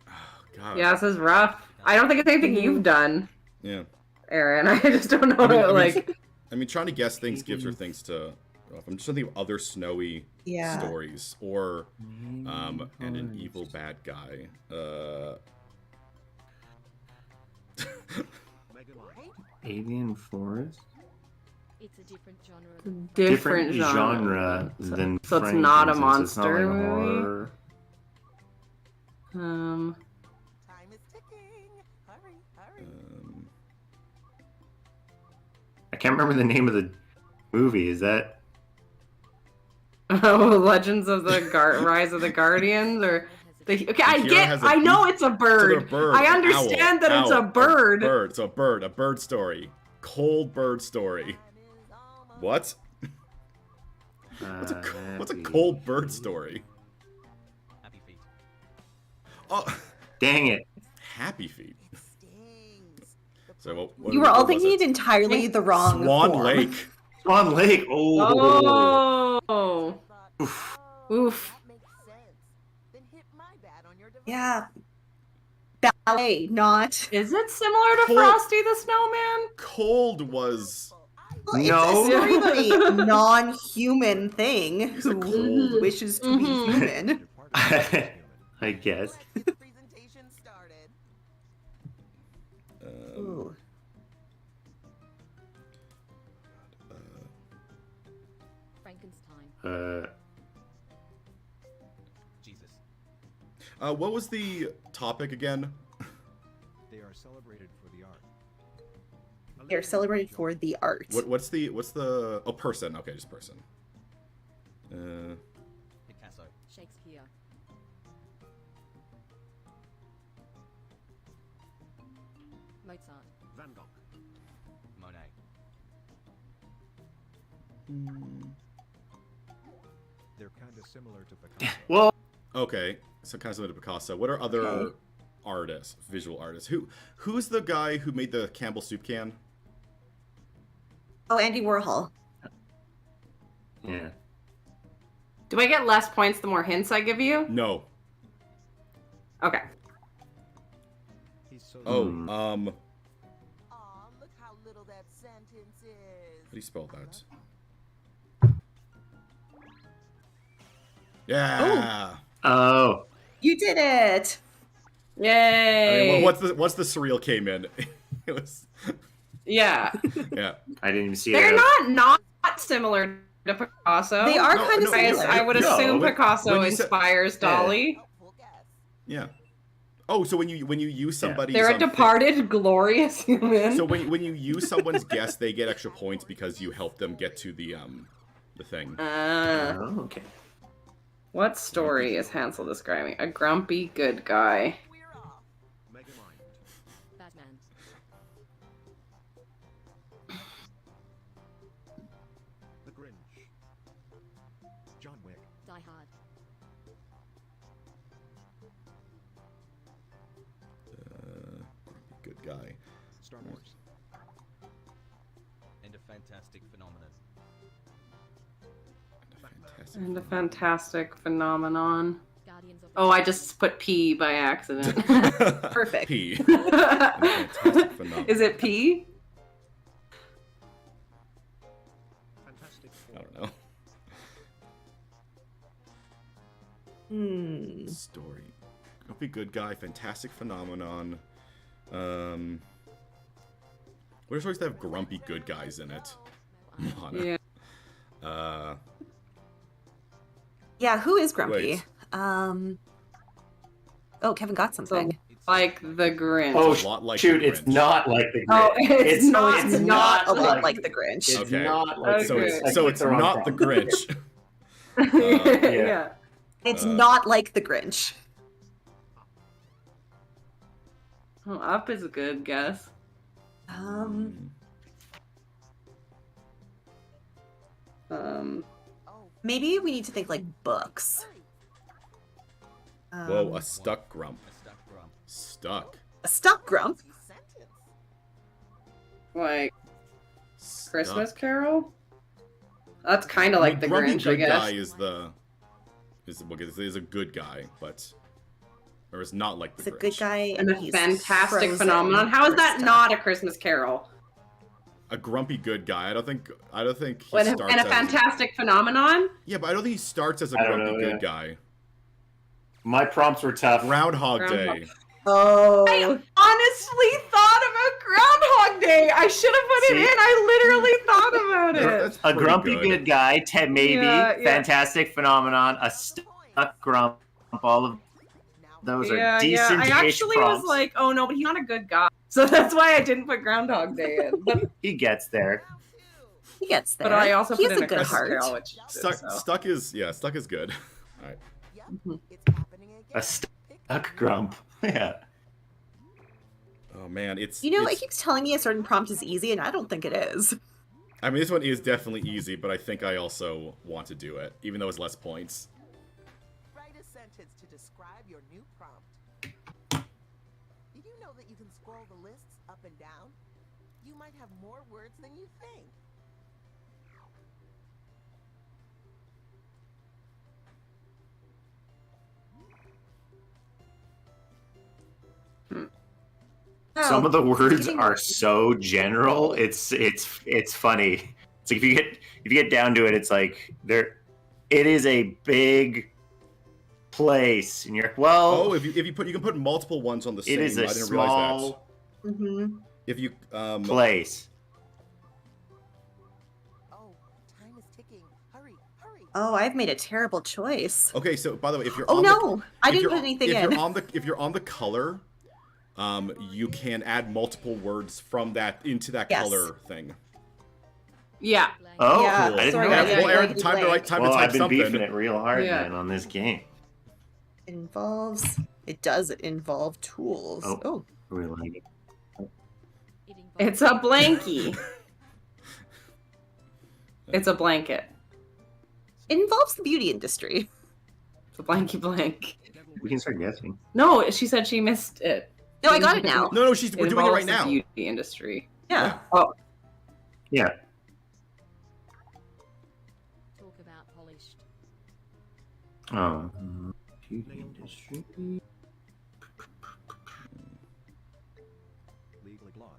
Oh, God. Yeah, this is rough. I don't think it's anything you've done, Yeah. Aaron. I just don't know I mean, trying to guess things gives her things to... I'm just thinking of other snowy Yeah. stories. Or, and an evil bad guy. Megamind. Alien Forest. It's a different genre. different genre than So it's not a Frankenstein's. It's not monster like movie? horror. Time is ticking. Hurry, hurry. I can't remember the name of the movie. Is that? Oh, Legends of the Rise of the Guardians, or okay, I know it's a bird. It's a bird, I an understand owl, that it's a owl, bird. It's a bird story. Cold bird story. What? What's a cold bird story? Happy Feet. Oh, Dang it! Happy Feet. Stings. So what You were all what was thinking it entirely the wrong Swan form. Lake. Swan Lake. Oh. Oof. That makes sense. Then hit my bat on your device. Yeah. Ballet, not. Is it similar to Cold- Frosty the Snowman? Cold was Well, No. It's a story about a non-human thing It's a who cold- wishes to Mhm. be human. Your partner is human. I guess. Let's get the presentation started. Ooh. Frankenstein. Jesus. what was the topic again? They are celebrated for the art. They're celebrated for the art. What's the person? Okay, just person. Picasso. Shakespeare. Mozart. Van Gogh. Monet. They're kind of similar to Picasso. Well, Okay, so kind of similar to Picasso. What are other Okay. artists, visual artists? Who's the guy who made the Campbell soup can? Oh, Andy Warhol. yeah. Do I get less points the more hints I give you? No. Okay. He's so Oh, Hmm. Aw, look how little that sentence is. how do you spell that? Yeah. Oh. You did it! I Yay! mean, what's the surreal came in? It was Yeah. yeah. I didn't even see They're that. not Picasso. to Picasso. They are No, kind of no, I, similar. I would No, assume when- Picasso when you said- inspires Dolly. Helpful guess. Yeah. Oh, so when you use somebody, They're a departed, glorious human. So when you use someone's guess, they get extra points because you help them get to the thing. Oh, okay. What story is Hansel describing? A grumpy good guy. We're off. Megamind. Batman. The Grinch. Johnny. guy. Star Wars. And a fantastic phenomenon. Fantastic. And a fantastic phenomenon. Guardians of the Oh, I Galaxy. just put P by accident. Perfect. P. And a fantastic phenomenon. Is it P? Fantastic I Four. don't know. Story. Grumpy good guy, fantastic phenomenon. What are stories that have grumpy good guys in it? Mana. Yeah. Yeah, who is grumpy? Wait. Oh, Kevin got something. Like the Grinch. Oh, It's a lot like shoot, the it's Grinch. not like the Grinch. Oh, it's not- It's not a lot like the Grinch. It's Okay. not like So the Okay. Grinch. I it's picked the wrong not the prompt. Grinch. Yeah. It's not like the Grinch. Oh, Up is a good guess. Um, Um, maybe we need to think like books. Whoa, a stuck grump. A stuck grump. Stuck. A stuck grump. Sentence. like Stuck. Christmas Carol. That's kind of like the Grumpy Grinch, I good guess. guy is a good guy, but or it's not like the He's a Grinch. good guy And a he's fantastic frozen phenomenon. How is for that stuff. not a Christmas Carol? A grumpy good guy. I don't think he And starts a as fantastic phenomenon? Yeah, but I don't think he starts as a I don't grumpy know, good yeah. guy. My prompts were tough. Groundhog Groundhog- Day. Oh, Honestly thought about Groundhog Day. I should have put it See? in. I literally thought about it. That's A pretty grumpy good guy, maybe. Yeah, yeah. Fantastic phenomenon. A stuck grump. All of those are decent. I actually was like, oh no, but he's not a good guy. So that's why I didn't put Groundhog Day in. But, he gets there. he gets there. but I also he put has in a a good Christmas heart. Carol, which Stuck, so. stuck is good. All right. Yep, it's happening again. A stuck grump. Yeah. Oh man, it's. You know, it's, it keeps telling me a certain prompt is easy, and I don't think it is. I mean, this one is definitely easy, but I think I also want to do it, even though it's less points. Write a sentence to describe your new prompt. Did you know that you can scroll the lists up and down? You might have more words than you think. Some of the words getting- are so general. It's funny. It's like if you get down to it, it's like there. It is a big place, and you're Oh, if you can put multiple ones on the same. It is I a didn't realize small Mm-hmm. that. If you place. Oh, time is ticking. Hurry, hurry. Oh, I've made a terrible choice. Okay, so by the way, if you're Oh on no, I if didn't you're- put anything if in. You're on the color, you can add multiple words from that into that Yes. color thing. Yeah. Oh, Yeah, Cool. I didn't sorry, know yeah, that. yeah, Well, Aaron, yeah, time to blank. write time Well, to type I've been something. beefing it real hard, Yeah. man, on this game. It does involve tools. Oh. Oh, Really. It involves It's a blankie. It's a blanket. it involves the beauty industry. It's a blanky blank. We can start guessing. No, she said she missed it. No, I got it now. No, we're doing it involves right the now. Beauty industry. Yeah. Yeah. talk about polished. Oh. Beauty industry. Legally blonde.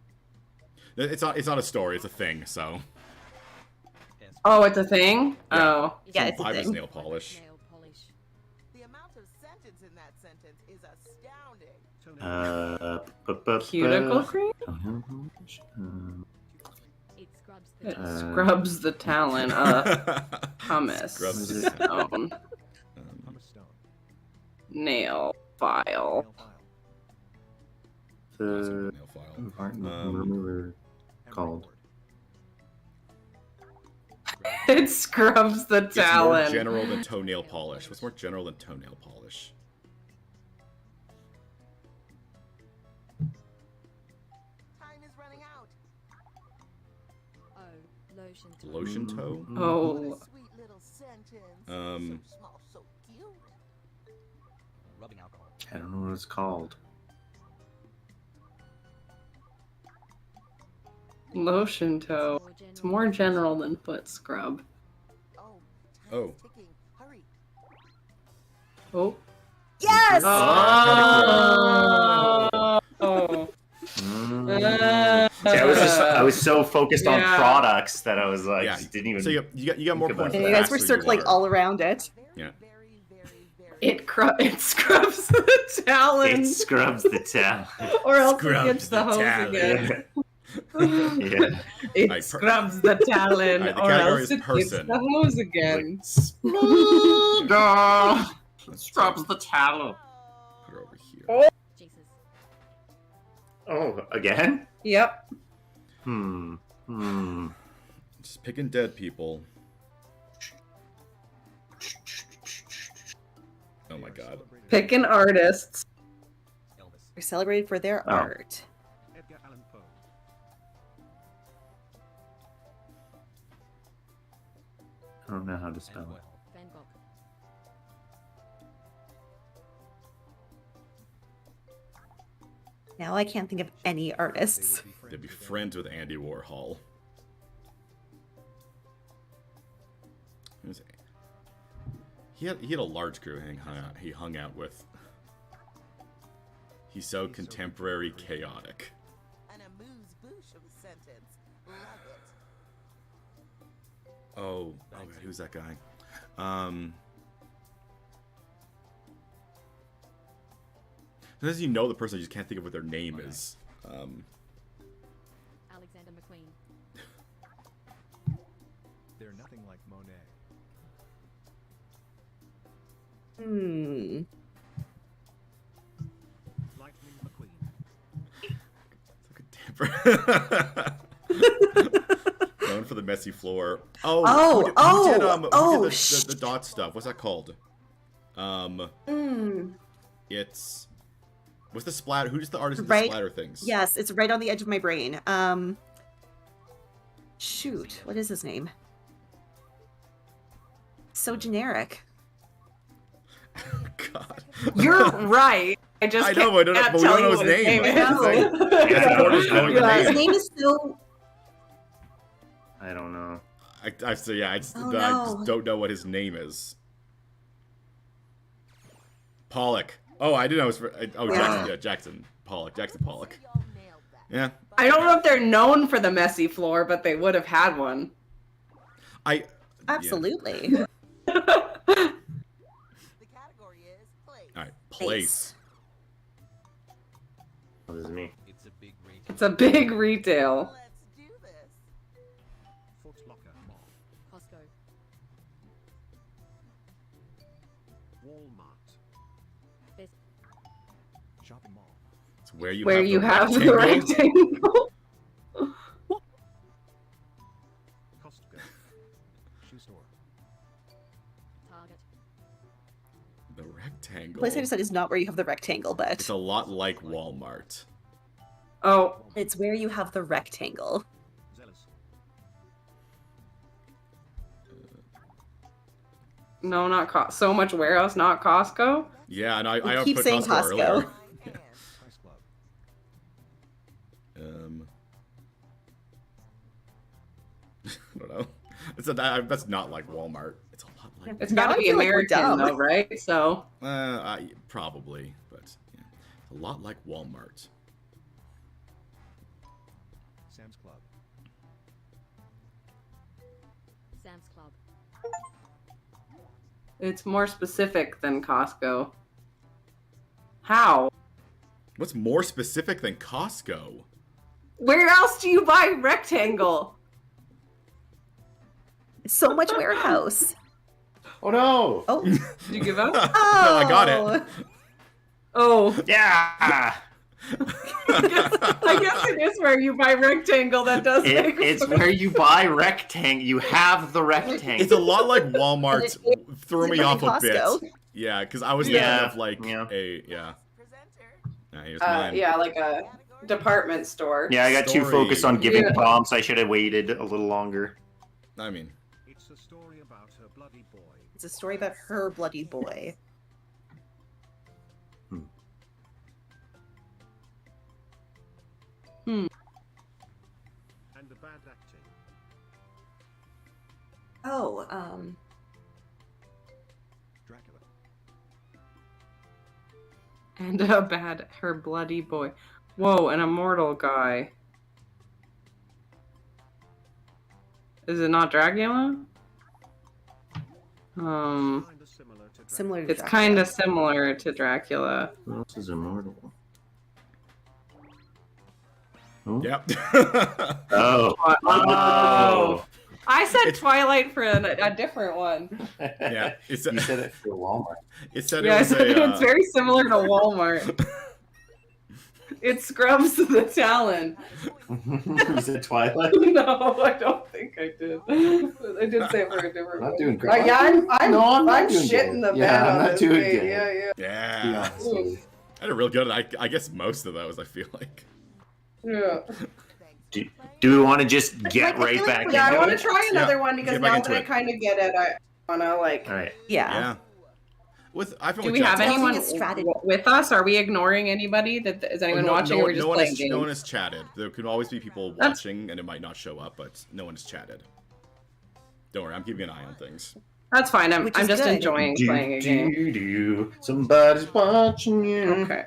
It's not a story. It's a thing. So S. Oh, it's a thing? Yeah. Oh. Yeah, it's a five is thing. nail polish. Nail polish. The amount of sentence in that sentence is astounding. Cuticle cream? It scrubs the It Uh, scrubs the talon of pumice. Scrubs the Stone. Pumice stone. Nail file. Nail file. The nail file. Remember called. Hemorrhoid. It scrubs the It's more talon. general than toenail polish. What's more general than toenail polish? Time is running out. Oh, lotion. to- Lotion toe? Oh. What a sweet little sentence. So small, so cute. Rubbing alcohol. I don't know what it's called. Lotion toe. It's more general than foot scrub. Oh, time Oh. is ticking. Hurry. Oh. Yes! Oh. See, I was so focused on Yeah. products that I was like, Yeah. just didn't even. So you got more think about points. it. the You guys were faster circling are. all around it. Very, Yeah. very, very, very. It scrubs the talon, It scrubs the towel. or else Scrubs it gets the the hose talon. again. Yeah. It Alright, scrubs the talon, Alright, the or category else is it person. gets the hose again. Like, Let's Scrubs the tallow. put her over here. Oh. Jesus. Oh, again? Yep. Just picking dead people. Oh my god. Picking artists. Elvis. They're celebrated for their Oh. art. Edgar Allan Poe. I don't know how to spell it. Van Gogh. Now I can't think of any artists. They'd be friends with Andy Warhol. He had a large crew he hung out with. He's so contemporary chaotic. An amuse-bouche of a sentence. Love it. Oh, God, who's that guy? Sometimes you know the person, you just can't think of what their name is. Alexander McQueen. They're nothing like Monet. Lightning McQueen. Known for the messy floor. Oh, Oh, who did, oh, the dot stuff? What's that called? It's what's the splatter? Who's the artist of the Right. splatter things? Yes, it's right on the edge of my brain. Shoot, what is his name? So generic. God. You're right. I just I know, but can't we tell don't know you his what name. is. That's the thing. It's important to know your Yeah. His name. name is so. I don't know. I just Oh, I no. just don't know what his name is. Pollock. Oh, I didn't know it was. Jackson. Yeah, Jackson Pollock. Jackson Pollock. So y'all nailed that. Yeah. I don't know if they're known for the messy floor, but they would have had one. Absolutely. The category is place. All right. Place. What does it mean? It's a big rate. It's a big retail. Let's do this. Foot Locker Mall. Costco. Walmart. Best. Shopping mall. It's where you Where have you the have the rectangle. rectangle. Costco. Shoe store. Target. The rectangle. The place I just said is not where you have the rectangle, but It's a lot like Walmart. Oh, it's where you have the rectangle. Zealous. no, not so much warehouse, not Costco. Yeah, and I keep put saying Costco Costco. earlier. Hand. Price Club. I don't know. That's not like Walmart. It's a lot like. It's Now got I to be feel like we're American dumb. though, right? So Probably, but yeah. It's a lot like Walmart. Sam's Club. Sam's Club. it's more specific than Costco. How? What's more specific than Costco? Where else do you buy rectangle? So much warehouse. Oh no! Oh, Did you give up? No, I got Oh. it. Oh, Yeah! I guess it is where you buy rectangle. That does make It's sense. where you buy rectangle. You have the rectangle. It's a lot like Walmart. Is Threw it me behind off a bit. Costco? Yeah, because I was Yeah, thinking of like yeah. Presenter. Here's mine. Yeah, like a department store. Yeah, I got too Story. focused on giving Yeah. prompts. I should have waited a little longer. I mean, It's a story about her bloody boy. It's a story about her bloody boy. And bad acting. Oh, Dracula. And her bloody boy. Whoa, an immortal guy. Is it not Dracula? Kinda similar to similar to It's Dracula. kind of similar to Dracula. Who else is immortal? Oh. Yep. Oh. Oh. I said It's- Twilight for a different one. Yeah, it's You said it for Walmart. it said Yeah, it I was said a, it's very similar to Walmart. It scrubs the Talon. You said Twilight? No, I don't think I did. I did say it for a different I'm not one. doing great. Yeah, I'm not shitting good. the Yeah, bed I'm on not this doing game. good. Yeah. yeah. Yeah. I did real good. I guess most of those. I feel like. Do we want to just get I right feel like back we- into Yeah, I want to it? try another Yeah, one because get back now into that I it. kind of get it, I want to like. All right. Yeah. I feel Do like we have Jack's- anyone a strategy. with us? Are we ignoring anybody? Is anyone watching? or we're just playing games? No one has chatted. There could always be people That's- watching, and it might not show up, but no one has chatted. Don't worry, I'm keeping an eye on things. That's fine. I'm Which is just good. enjoying playing a game. Somebody's watching you. Okay.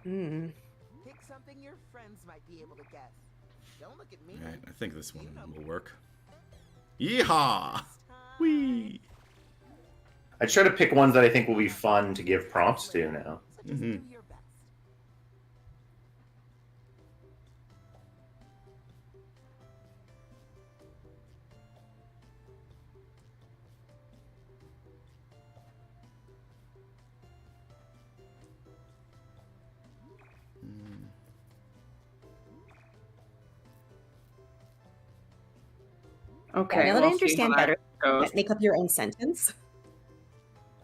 Hmm. Pick something your friends might be able to guess. Don't look at me. All right, I think this one will work. Yeehaw! Whee! I try to pick ones that I think will be fun to give prompts to now. So just Mhm. do your best. Okay. Now that I we'll see understand how that better, goes. make up your own sentence. At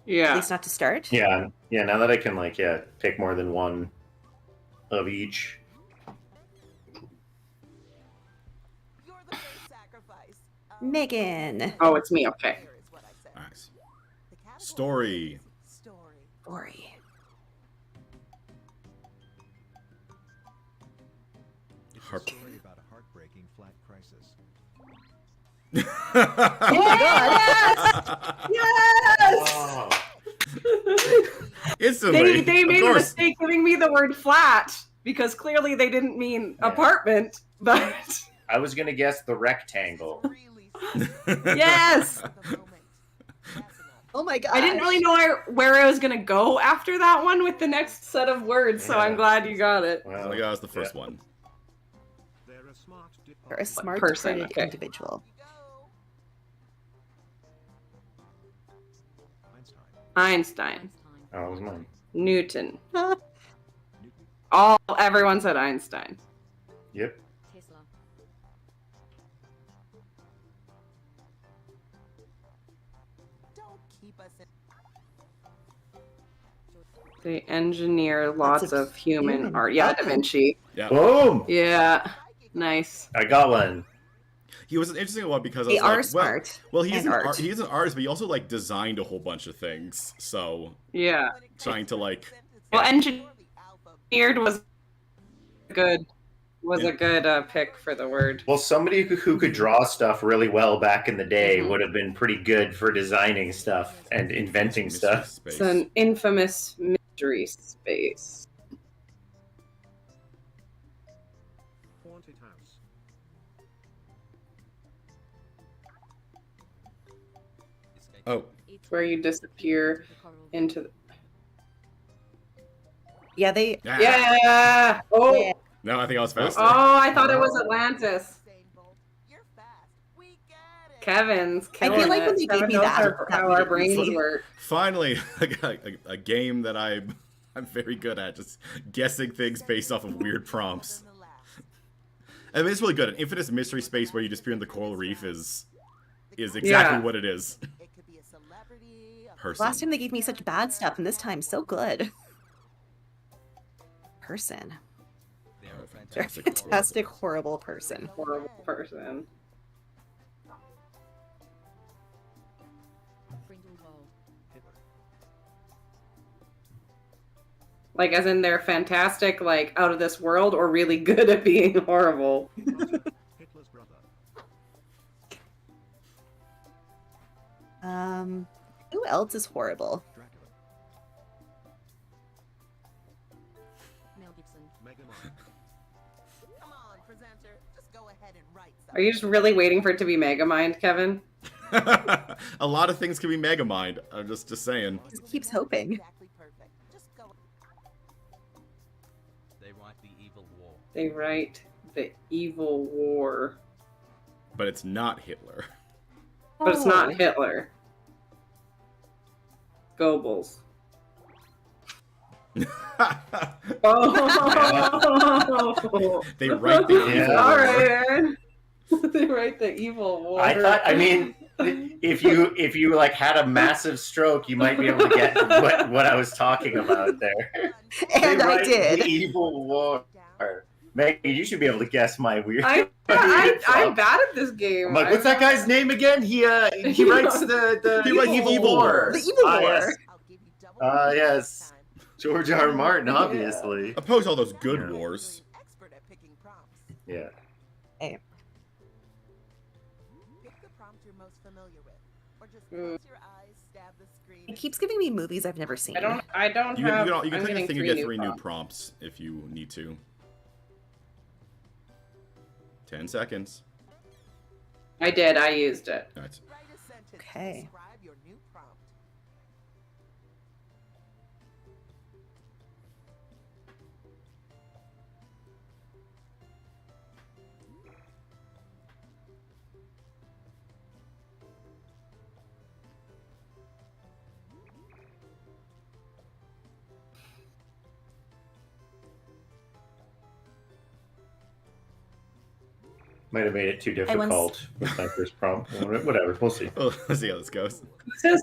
Yeah. least not to start. Yeah. Now that I can pick more than one of each. You're the first sacrifice. Megan. Oh, it's me. Okay. Here is what I said. Nice. The category Story. is Story. Ori. It's Harp. a story about a heartbreaking flat crisis. Oh my god! Yes. Oh. Instantly. They of made a course. mistake giving me the word flat because clearly they didn't mean Yeah. apartment. But I was gonna guess the rectangle. Really yes, at the moment. That's enough. Oh my god! I didn't really know where I was gonna go after that one with the next set of words. So Yeah. I'm glad you got it. Oh my god, that was the first one. They're a smart You're a department. smart, Person, departed okay. individual. You go. Einstein. Einstein, Einstein. Oh, that was mine. Newton. Newton. Everyone said Einstein. Yep. Tesla. Don't keep us in. They engineer lots of human human art. Yeah, Da art. Vinci. Yeah. Boom! Yeah, nice. I got one. He was an interesting one because I They was are like, smart. well, he's and an art. he's an artist, but he also like designed a whole bunch of things. So Yeah. trying to like Well, You're engineered the alpha. was a good pick for the word. Well, somebody who could draw stuff really well back in the day Mhm. would have been pretty good for designing stuff and inventing mystery stuff. space. It's an infamous mystery space. Haunted house. Oh, Where you disappear into the... Yeah, they. yeah. Yeah! Oh! Yeah. No, I think I was faster. Oh, I thought it was Atlantis. Usain Bolt. You're fast. We get it. Kevin's I feel killing like it. when they gave Kevin me knows that, how would our have been brains easy. work. Finally, a game that I'm very good at, just guessing things based off of weird prompts. Than the last. I mean, it's really good. An infinite mystery space where you disappear in the coral reef is exactly Yeah. what it is. It could be a celebrity. A Person. Last time they gave me such bad stuff, and this time so good. Person. Oh, They're a fantastic, horrible person. Horrible person. Grindelwald. Hitler. Like, as in they're fantastic, like, out of this world, or really good at being horrible? Potter, Hitler's brother. Who else is horrible? Dracula. Mel Gibson. Megamind. Come on, presenter. Just go ahead and write something. Are you just really waiting for it to be Megamind, Kevin? A lot of things can be Megamind. I'm just saying. Just keeps hoping. Exactly perfect. Just go. They write the evil war. They write the evil war. But it's not Hitler. But it's not Hitler. Goebbels. Oh! They write the evil Yeah. All war. right, Aaron. They write the evil war. I thought. I mean, if you like had a massive stroke, you might be able to get what I was talking about there. And They I write did. The evil war. Megan, you should be able to guess my weird. I'm bad at this game. I'm like, what's that guy's name again? He writes the He writes evil war. The Evil War. Yes. I'll give you double Ah, points yes. this time. George R. R. Martin, Yeah. obviously. Opposed to all those good Yeah. wars. Expert at picking prompts. Yeah. Pick the prompt you're most familiar with, or just Mm. close your eyes, stab the screen. It keeps giving me movies I've never seen. I don't You have. can I'm click getting the thing, you three get 3 new prompts. prompts if you need to. 10 seconds. I did. I used it. Alright. Write a sentence to Okay. describe your new prompt. Might have made it too I once- difficult with my first prompt. Whatever, we'll see. Well, let's see how this goes. Who says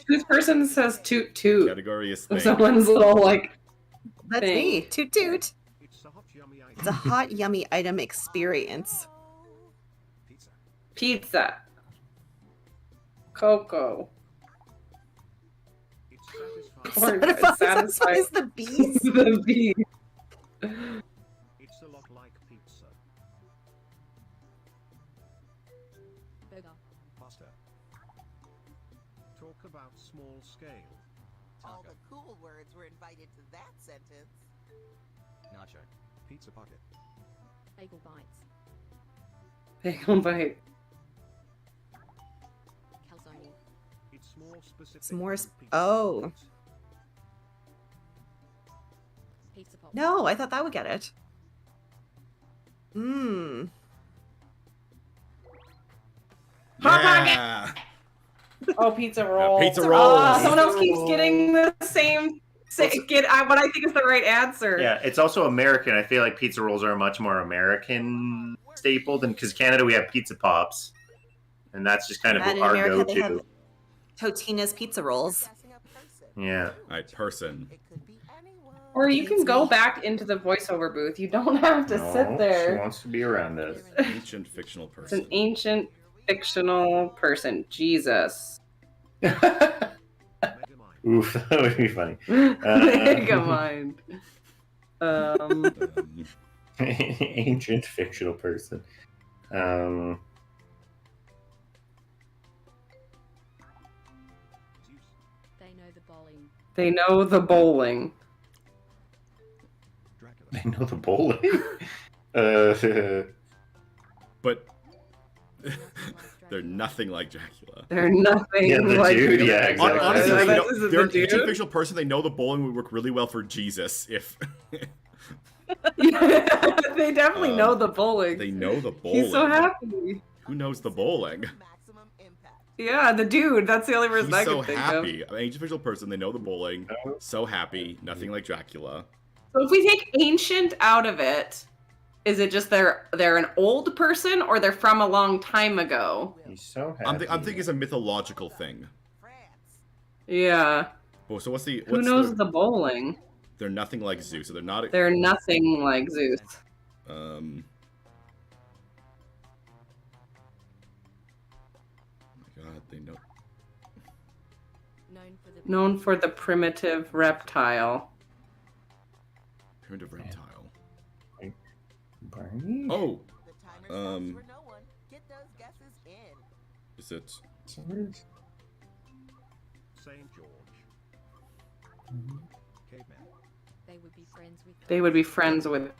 whose person says toot toot? Category is thing. Someone's little like That's thing. me. Toot toot. It's a hot, yummy item. It's a hot, yummy item experience. Pizza. pizza, cocoa, It's satisfying. Corn Satisfies satisfies the bees. the bee. It's a lot like pizza. Burger. Pasta. Talk about small scale. All Taco. the cool words were invited to that sentence. Nacho. Pizza pocket. Bagel bites. Bagel bite. Calzone. It's more specific. It's more than sp- pizza. oh. Pizza pop. No, I thought that would get it. Mmm. Hot Pocket! Yeah. Oh, pizza roll. pizza Oh, rolls. someone else keeps getting the same. What I think is the right answer. Yeah, it's also American. I feel like pizza rolls are a much more American staple than because Canada we have pizza pops, and that's just kind of And in our America, they have go-to. Totina's pizza rolls. Guessing a person. Yeah. Alright, person. It could be anyone. Or you can Beats go me. back into the voiceover booth. You don't have to No, sit She there. wants to be around us. Ancient fictional It's person. an ancient fictional person. Jesus. Megamind. Oof, that would be funny. Megamind. Um, Ancient fictional person. Zeus. They know the bowling. They know the bowling. Dracula. I know the bowling. but They they're know the life Dracula. nothing like Dracula. They're nothing Yeah, the like dude, yeah, Dracula. exactly. Honestly, Like, you This know, is they're the an ancient dude. fictional person. They know the bowling would work really well for Jesus if Yeah, they definitely know Um, the bowling. they know the bowling. He's so happy. Who knows the bowling? Maximum impact. Yeah, the dude. That's the only person He's I so can think happy. An ancient fictional person. They know the bowling. Oh. So happy. Nothing like Dracula. of. So if we take ancient out of it, is it just they're an old person or they're from a long time ago? He's so happy. I'm thinking it's a mythological thing. France. Yeah. Well, so what's the? Who knows the bowling? They're nothing like Zeus. So they're not. They're nothing like Zeus. Um. Oh my God, they know. Known for the Known for the primitive reptile. Oh, The timer stops Um, for no one. Get those guesses in. is it? St. George. Caveman. They would be friends with. They would be friends with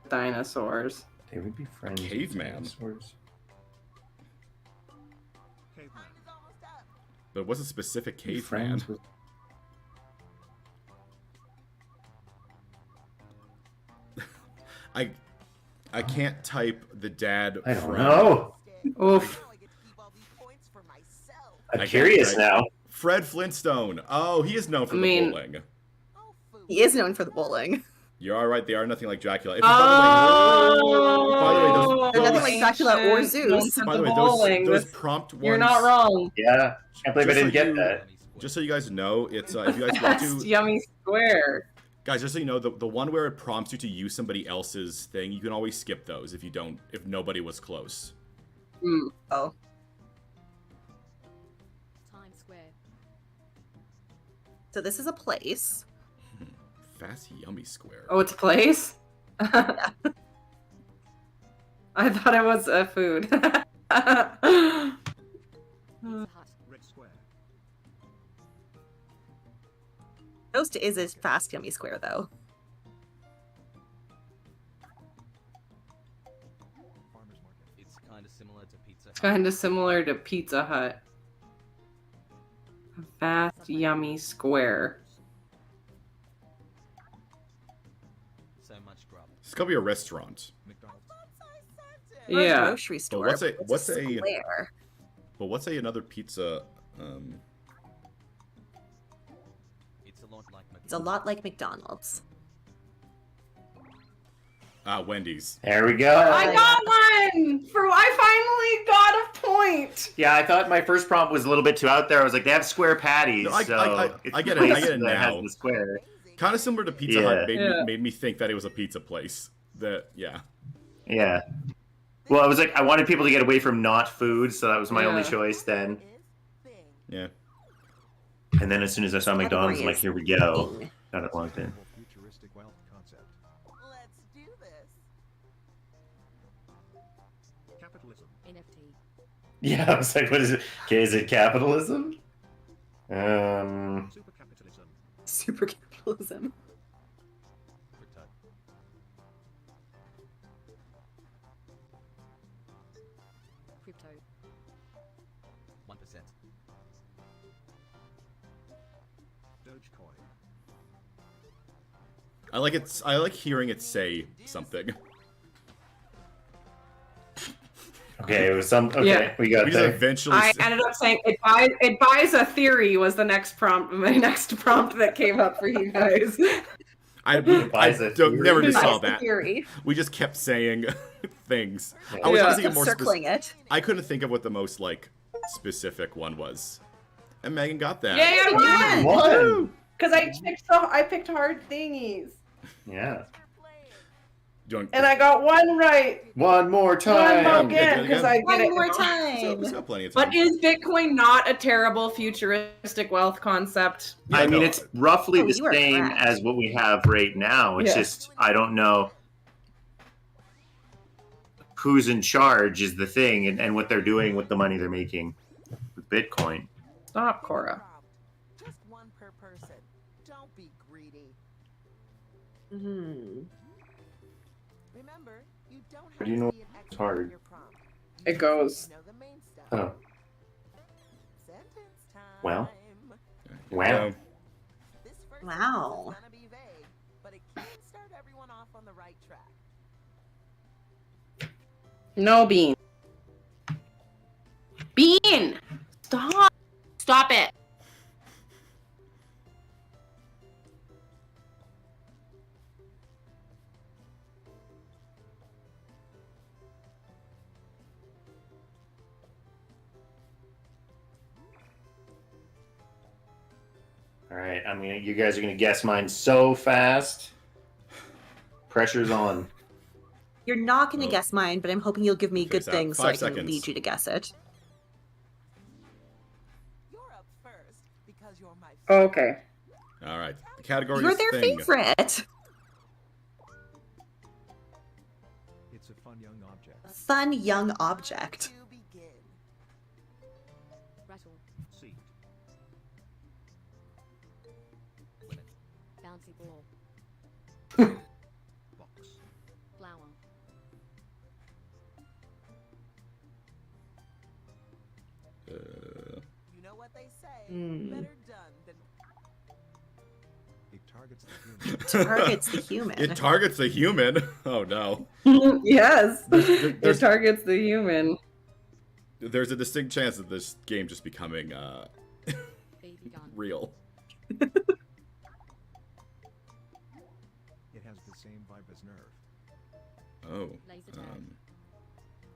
dinosaurs. They would be friends. with Caveman. dinosaurs. Caveman. Time is almost up. But what's a specific Be caveman? friends with- I can't type the dad. I don't from- know. Instead, Oof. now I get to keep all these points for myself. I'm I curious can't- now. Fred Flintstone. Oh, he is known for I the mean- bowling. Oh, food. He is known for the bowling. You're all right. They are nothing like Dracula. If, Oh, by the way, those- They're nothing like Dracula or ancient, known Zeus. for by the the way, bowling. those This- prompt ones. You're not wrong. Yeah, can't believe I Just so didn't get you- that. Just so you guys know, it's if you guys want That's to, Yummy Square. guys. Just so you know, the one where it prompts you to use somebody else's thing, you can always skip those if nobody was close. Mm. Oh. Times Square. So this is a place. Fast Yummy Square. Oh, it's a place? I thought it was a food. Pizza Hut. Red Square. Toast is a fast, yummy square, though. Farmer's Market. It's kind of similar to Pizza It's Hut. kind of similar to Pizza Hut. A fast, yummy square. So much grub. It's gonna be a restaurant. McDonald's. Or a Yeah. grocery store. what's a- but it's what's a- square? But what's another pizza? It's a lot like It's a lot like McDonald's. Wendy's. There we go. I got one! I finally got a point! Yeah, I thought my first prompt was a little bit too out there. I was like, they have square patties, No, I it's get the it, I place get it that has now. the square. Kind of similar to Pizza Yeah. Hut. Yeah. Made me think that it was a pizza place. Yeah. Yeah. Well, I was like, I wanted people to get away from not food, so that was my only Yeah. choice then. Yeah. And then as soon as I saw This McDonald's, I'm category like, is here we go. thing. Got it logged in. Futuristic wealth concept. Let's do this. Capitalism. NFT. Yeah, I was like, what is it? Okay, is it capitalism? Supercapitalism. Super capitalism. Crypto. Crypto. 1%. Dogecoin. I like it. I like hearing it say something. Okay, it was some. Okay, Yeah. we got We just there. eventually. I ended up saying it buys a theory was the next prompt, my next prompt that came up for you guys. I buys a theory. never just saw Buys the that. theory. We just kept saying things. Yeah. I was Yeah. trying to think of more Circling specific. it. I couldn't think of what the most like specific one was. And Megan got that. Yay, I won! One. Because I picked hard thingies. Yeah. Do you want- And I got one right. One more One time. more get it again, because I One get it. more So, time. we still have plenty of time. But is Bitcoin not a terrible futuristic wealth concept? Yeah, I mean, no. it's roughly Oh, the you are same correct. as what we have right now. It's Yeah. just, I don't know who's in charge is the thing and what they're doing with the money they're making with Bitcoin. Stop, Cora. Just one per person. Don't be greedy. Hmm. Remember, you don't have How do you to know be an expert hard? in your prompt. You It just goes. know the main stuff. Oh, Sentence time. Well. Yeah. wow. This first Wow. sentence is gonna be vague, but it can start everyone off on the right track. No bean. Bean! Stop! Stop it! All right. I mean, you guys are going to guess mine so fast. Pressure's on. You're not going to Oh. guess mine, but I'm hoping you'll give me good Face out. things so 5 I can seconds. lead you to guess it. You're up first because you're my Okay. All right. The category You're is their thing. favorite. It's a fun A fun young object. To begin. Rattle. Seat. Women. Bouncy ball. Box. Flower. You know what they say. Hmm. Better done than It targets the human. Targets the human. It targets the human. Oh no. Yes. There's- It targets the human. There's a distinct chance that this game just becoming Baby gun. real. It has the same vibe as Nerve. Oh. Laser tag.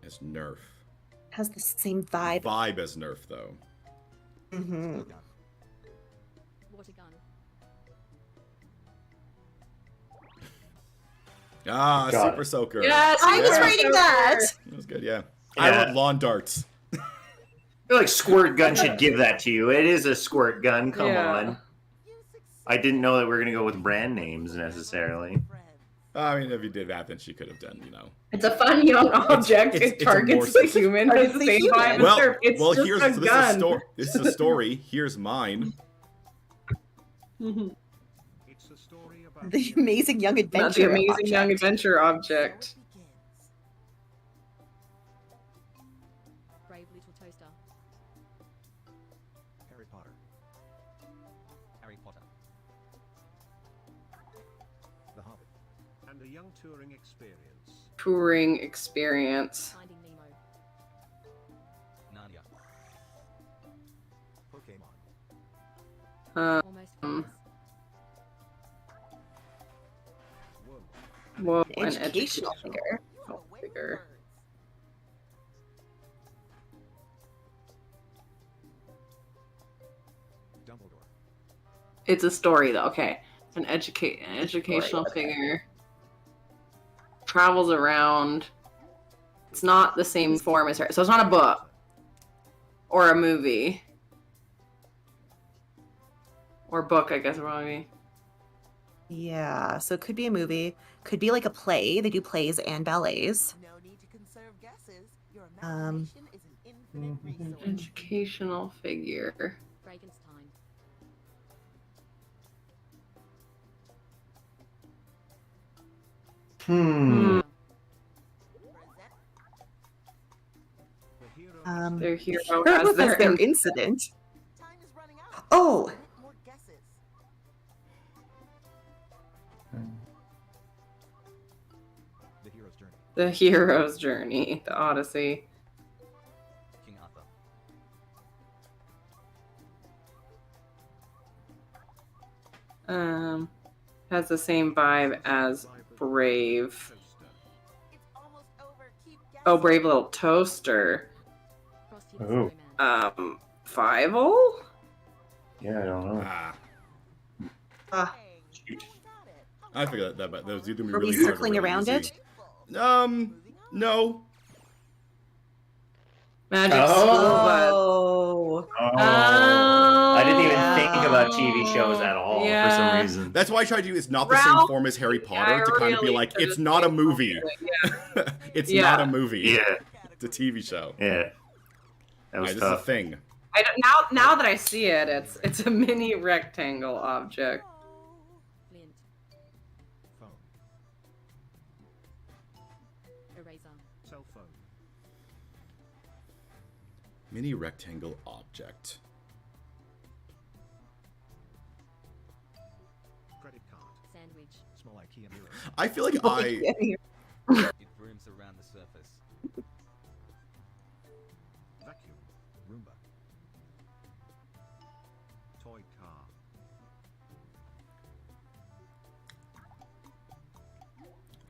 As Nerf. Has the same vibe. Vibe as Nerf though. Hmm Gun. Water gun. Ah, Got Super it. Soaker. Yes, I was Yeah. reading that. That was good, yeah. I Yeah. love lawn darts. I feel like Squirt Gun should give that to you. It is a Squirt Gun. Come Yeah. on. you succeed. I didn't know that we were gonna go with brand names necessarily. Friends. I mean, if you did that, then she could have done, you know. It's a fun young object. it's It a targets more the specific- human. Targets Has the the same human. vibe as Well, Nerf. It's well, just here's a this is a gun. story. This is a story. Here's mine. It's a story about The amazing young Not adventure. the amazing object. young adventure So object. it begins. Brave little toaster. Harry Potter. Harry Potter. The Hobbit. And a young touring experience. Touring experience. Finding Nemo. Narnia. Pokemon. Almost Um, famous. Whoa. Whoa, an Educational figure. You have a way with figure. words. Dumbledore. It's a story though. Okay, an educational okay. figure travels around. It's not the same form as her, so it's not a book or a movie or book. I guess probably. Yeah, so it could be a movie. Could be like a play. They do plays and ballets. No need to conserve guesses. Your Um, imagination is an infinite resource. Educational figure. Frankenstein. Hmm. Present. The hero. Their hero Hero has has their their incident. Time is running out. Oh, Submit more guesses. The hero's journey. the hero's journey, the Odyssey. King Arthur. Has the same vibe as Brave. Toaster. It's almost over. Keep guessing. Oh, Brave Little Toaster. Frosty the Oh. Snowman. Fievel? Yeah, I don't know. Ah, Ah. Dang, Shoot. you got it. I figured that but those either be Are we really hard or circling really around easy. it? Moving on. No. Magic Oh. School Bus. Oh. Oh. I didn't even yeah. think about TV shows at all for Yeah. some reason. That's why I tried to use not the same Ralph- form as Harry Potter I to kind of be really like, could've it's not a saved movie. Yeah. It's Yeah. not a movie. Yeah, It's a TV show. yeah. That was Alright, this is a tough. thing. I don't, now that I see it, it's a mini rectangle object. Flint. Phone. Eraser. Cell phone. Mini rectangle object. Credit card. Sandwich. Small IKEA mirror. I feel like It brooms around the surface. Vacuum. Roomba. Toy car.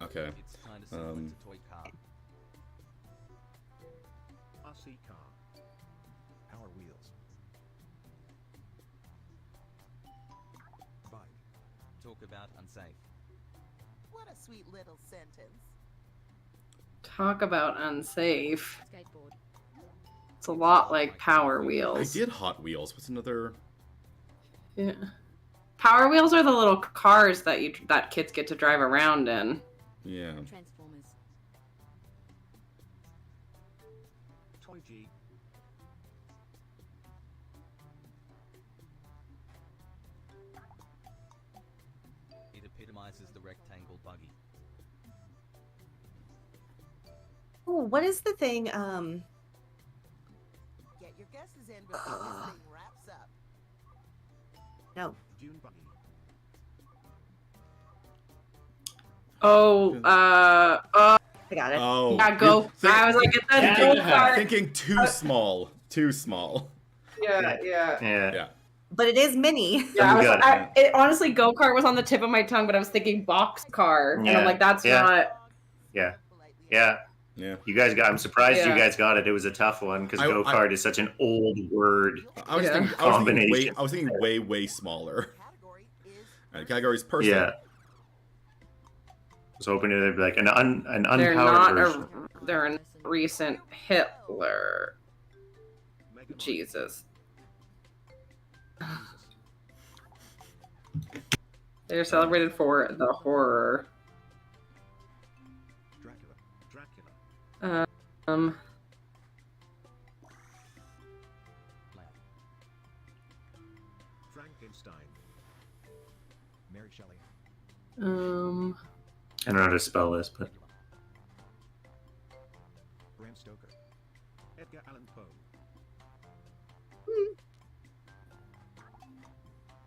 Okay. It's kind of similar to toy car. RC car. Power wheels. Bike. Talk about unsafe. What a sweet little sentence. Talk about unsafe. Skateboard. It's a lot like Power I Wheels. did Hot Wheels. What's another? Yeah. Power Wheels are the little cars that kids get to drive around in. Yeah. Transformers. Toiji. It epitomizes the rectangle buggy. Oh, what is the thing? Get your guesses in before this thing wraps up. No. Dune buggy. Oh, I got it. Oh, yeah, go. you're I was like, it's a Yeah. go-kart. thinking too small. Too small. Yeah. Yeah. But it is mini. Yeah, Good. Honestly, go-kart was on the tip of my tongue, but I was thinking box car. And I'm like, that's Yeah. not... Yeah. Yeah. Yeah. You guys got. I'm surprised you Yeah. guys got it. It was a tough one because I- go kart is such an old word. I was Yeah. thinking Combination. I was thinking way smaller. Category is And category's person. Yeah. I was hoping it'd be like an They're unpowered not version. they're a recent Hitler. Mega Jesus. They're celebrated for the horror. Dracula. Um, Frankenstein. Mary Shelley. I don't know how to spell this, but Bram Stoker. Edgar Allan Poe.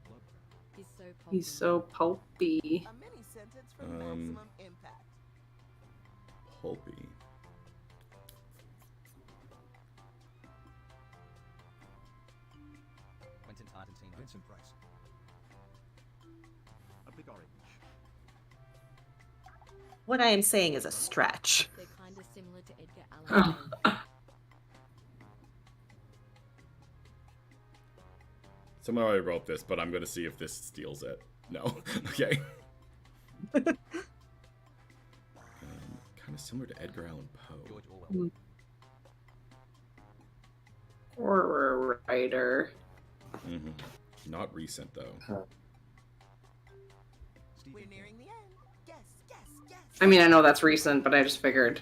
Lovecraft. He's so he's so pulpy. a mini sentence for maximum impact. Pulpy. Quentin Tarantino. Vincent Price. A big orange. What I am saying is a stretch. They're kind of similar to Edgar Allan Poe. Someone already wrote this, but I'm gonna see if this steals it. No. Okay. Kind of similar to Edgar Allan Poe. George Orwell. Horror writer. Mm-hmm. Not recent though. Stephen We're King. nearing the end. Guess. I mean, I know that's recent, but I just figured.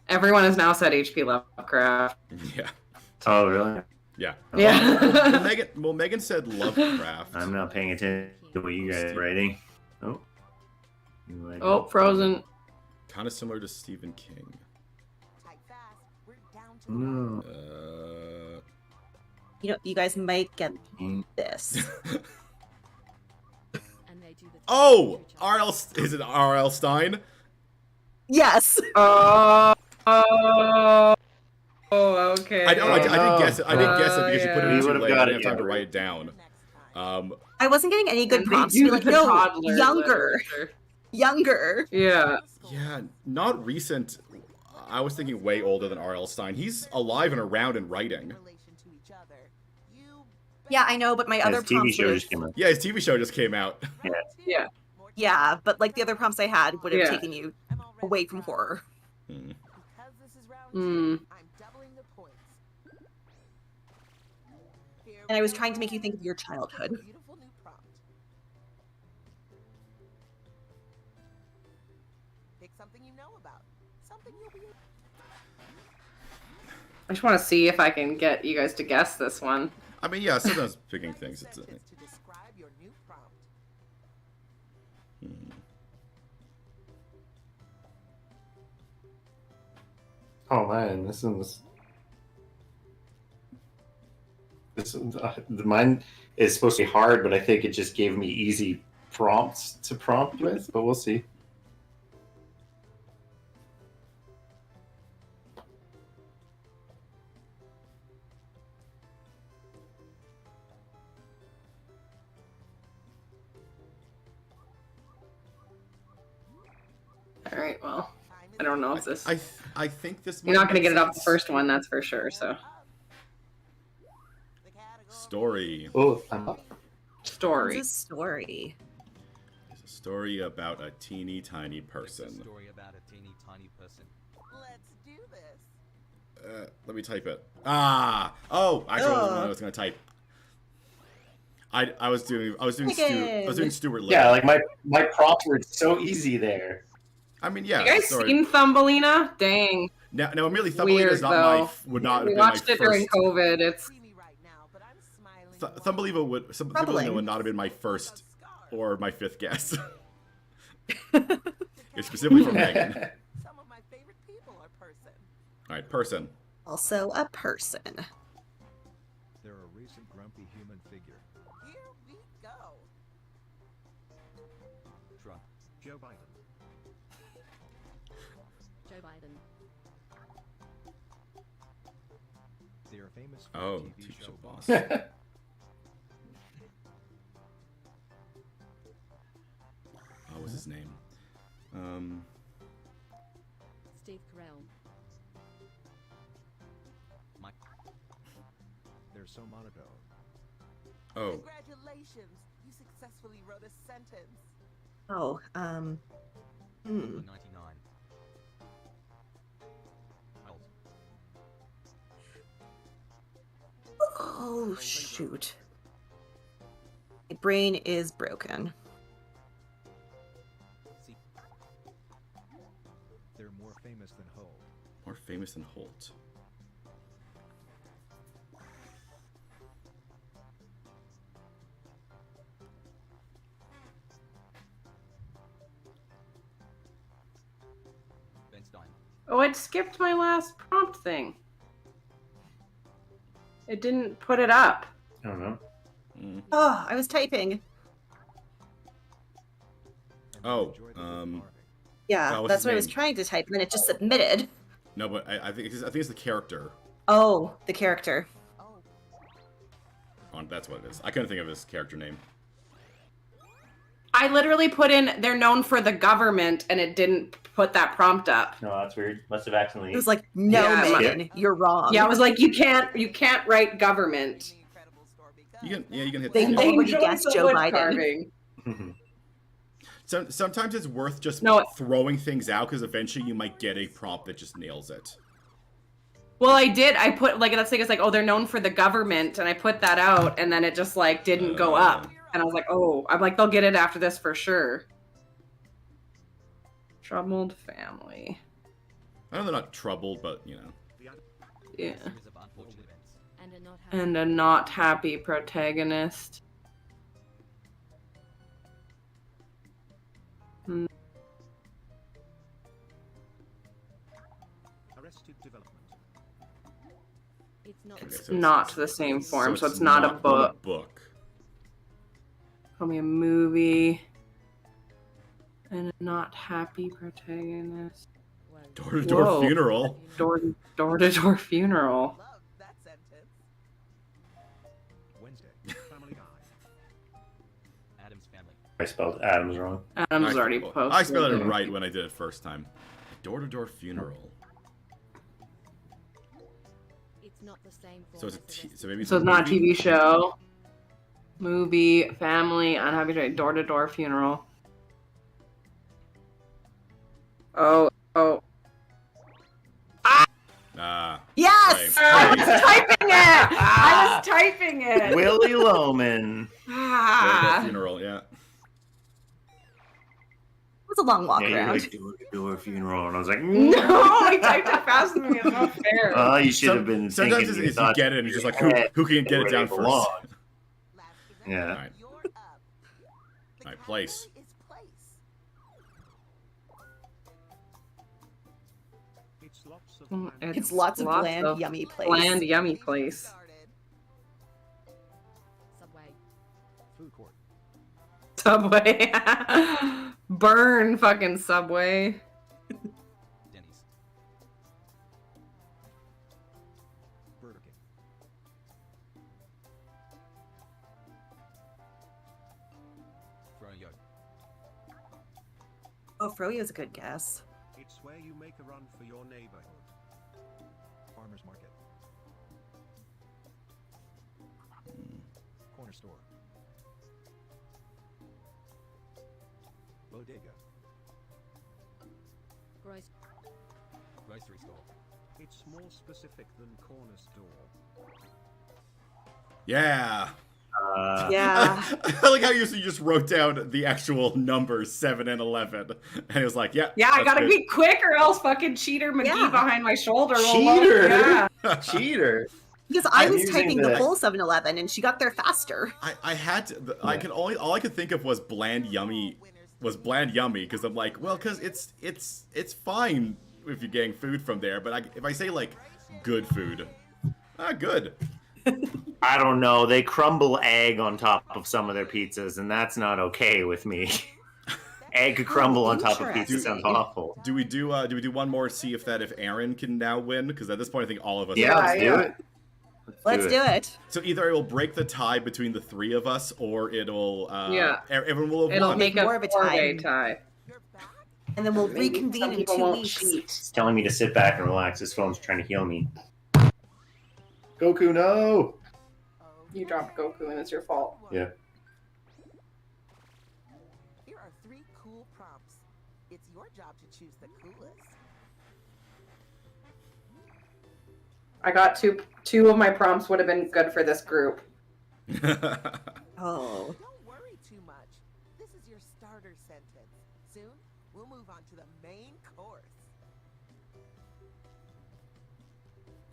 Everyone has now said H.P. Lovecraft. Yeah. oh really? Yeah. Yeah. Megan said Lovecraft. I'm not paying attention to what you guys are writing. Oh. Oh, Frozen. Kind of similar to Stephen King. Type fast. We're down to No. You know, you guys might get Mm. this. And they do the Oh, R.L. Is it R.L. Stein? Yes. Okay. I didn't guess it. I didn't guess it because you put it yeah. in You too would've late. I got didn't it, have time to yeah. write it down. next time. I wasn't getting any good And prompts. they Be do like, the no, toddler younger, literature. younger. Yeah. Yeah, not recent. I was thinking way older than R.L. Stein. He's alive and around and writing. Relation to each other. You Yeah, I know, but my other His TV prompts show would just have, came out. Yeah, his TV show just came out. Yeah. yeah, but like the other prompts I had would have Yeah. taken you away from horror. Hmm. Because this is round Hmm. 2, I'm doubling the points. Here And I we was go. trying to make you think of your childhood. Beautiful new prompt. Pick something you know about. Something you'll be. I just want to see if I can get you guys to guess this one. I mean, yeah, sometimes picking Write a things. It's sentence to describe your new prompt. Oh man, this one's. Mine is supposed to be hard, but I think it just gave me easy prompts to prompt with. But we'll see. All right. Well, Time I don't know if this. I think this. You're might not gonna make get it off the sense. first one, that's for sure. So The category. Story. Oh, I'm up. story. It's a story. It's a story about a teeny tiny It's a person. story about a teeny tiny person. Let's do this. Let me type it. Ah. Oh, actually, Ugh. I was gonna type. I was doing Megan. Stuart Little. Yeah, like my prompts were so easy there. I mean, yeah. You guys story. seen Thumbelina? Dang. Now, admittedly, Thumbelina is Weird, not though. would not have We been my watched it during first. COVID. It's See me right now, but I'm smiling. Thumbelina would not have been my first or my fifth guess. It's specifically from Megan. Some of my favorite people are person. All right, person. Also a person. They're a recent grumpy human figure. Here we go. Trump. Joe Biden. Joe Biden. They are famous for Oh, the TV show boss. Boss. What was his name? Steve Carell. Mike. They're so monotone. Oh, Congratulations, you successfully wrote a sentence. Oh, Number 99. Alt. Oh, shoot. My brain is broken. C. They're more famous than Holt. more famous than Holt. Ben Stein. oh, it skipped my last prompt thing. It didn't put it up. I don't know. Mm. Oh, I was typing. And they Oh, enjoy the good um, carving. Yeah, What's that's his what I was name? trying to type, and then it just submitted. No, but I think it's the character. Oh, the character. Oh, That's what it is. I couldn't think of his character name. I literally put in they're known for the government and it didn't put that prompt up. No, that's weird. Must have accidentally. It was like, no, Yeah, Megan, you're wrong. Yeah, I was like, you can't write government. the incredible store because You can hit. They the already enjoyed guessed the Joe wood Biden. carving. Sometimes it's worth just No. throwing things out because eventually you might get a prompt that just nails it. Well, I did. I put like that thing is like, oh, they're known for the government, and I put that out, and then it just like didn't go up, and I was like, oh, I'm like, they'll get it after this for sure. Troubled family. I know they're not troubled, but you know. Yeah. Series of unfortunate events. And a not happy. And a not happy protagonist. Arrested Development. It's not. Okay, It's so not the same form, so it's not a not book. book. Call me a movie. And a not happy protagonist. Whoa. Door-to-door Whoa. funeral. Door-to-door funeral. love that sentence. Wednesday. Family Guy. Adam's family. I spelled Adams wrong. Adam's I- already posted. I spelled it right when I did it first time. Door-to-door funeral. It's not the same form. So it's as so maybe So it's not a TV show. Movie, family, unhappy trade, door-to-door funeral. Oh. Yes! I was typing it! I was typing it! Willie Loman. Door-to-door Ah. funeral. Yeah. It was a long walk Yeah, you're around. like door funeral, and I was like, No, I typed it faster than me. It's not fair. Oh, you should have been. Sometimes thinking it's, you thought get it and you're just like, Yeah, who can get it where down they first? belong. Last Yeah. presenter, Alright. you're up. The Alright, place. category is place. It's lots of Mm, bland- It's lots of bland, of yummy place. Bland, yummy Leave place. started. Subway. Food court. Subway. Burn fucking Subway. Denny's. Burger King. Froyo. Oh, Froyo is a good guess. It's where you make a run for your neighborhood. Farmer's Market. Corner store. Bodega. Gross. Grocery store. It's more specific than corner store. Yeah. Yeah. I like how you just wrote down the actual numbers 7 and 11, and it was like, yeah, Yeah, I that's gotta good. be quick or else fucking Cheater McGee Yeah. behind my shoulder will Cheater! Yeah. Cheater. Because I I'm was using typing the the- full 7-Eleven and she got there faster. I had to. All I could think of was bland yummy. Because I'm like, well, because it's fine if you're getting food from there, but if I say like good food, good. I don't know. They crumble egg on top of some of their pizzas, and that's not okay with me. Egg crumble on top of pizza sounds interesting. awful. Do we do one more to see if Aaron can now win? Because at this point, I think all of us. Yeah, are let's do it. Let's do it. So either it will break the tie between the three of us, or it'll everyone will have It'll won. make More a of a four-way tie. tie. You're back? And then we'll Maybe reconvene some in people 2 won't weeks. cheat. It's telling me to sit back and relax. This phone's trying to heal me. Goku, no! You dropped Goku and it's your fault. Yeah. Here are 3 cool prompts. It's your job to choose the coolest. I got two of my prompts would have been good for this group. Oh. Don't worry too much. This is your starter sentence. Soon, we'll move on to the main course.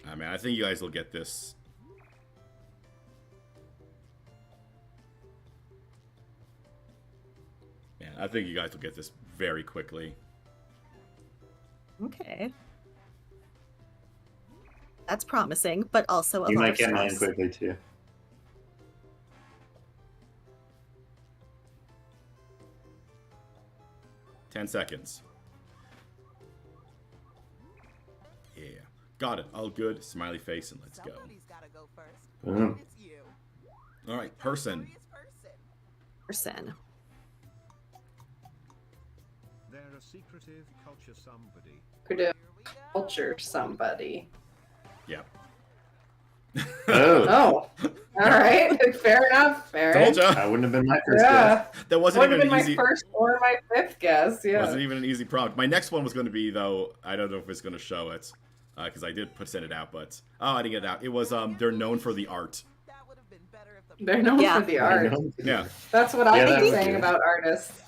I mean, I think you guys will get this. Yeah, I think you guys will get this very quickly. Okay. That's promising, but also a You lot might of get mine stress. quickly, too. Ten seconds. Yeah. Got it. All good. Smiley face, and let's go. Somebody's gotta go first. Mhm. And it's you. All right, person. Curious person. Person. They're a secretive culture somebody. Could Here we go. culture somebody. Yeah. Oh, Oh, all right. Fair enough. Fair Told ya. that wouldn't have been my first guess. Yeah. That wasn't Would have even been an my easy. first or my fifth guess. Yeah. Wasn't even an easy prompt. My next one was going to be though. I don't know if it's going to show it, because I did send it out, but I didn't get it out. It was they're known for the art. That would have been better if the They're known Yeah. for the art. Yeah. That's what Yeah, I've that been would saying do. about artists.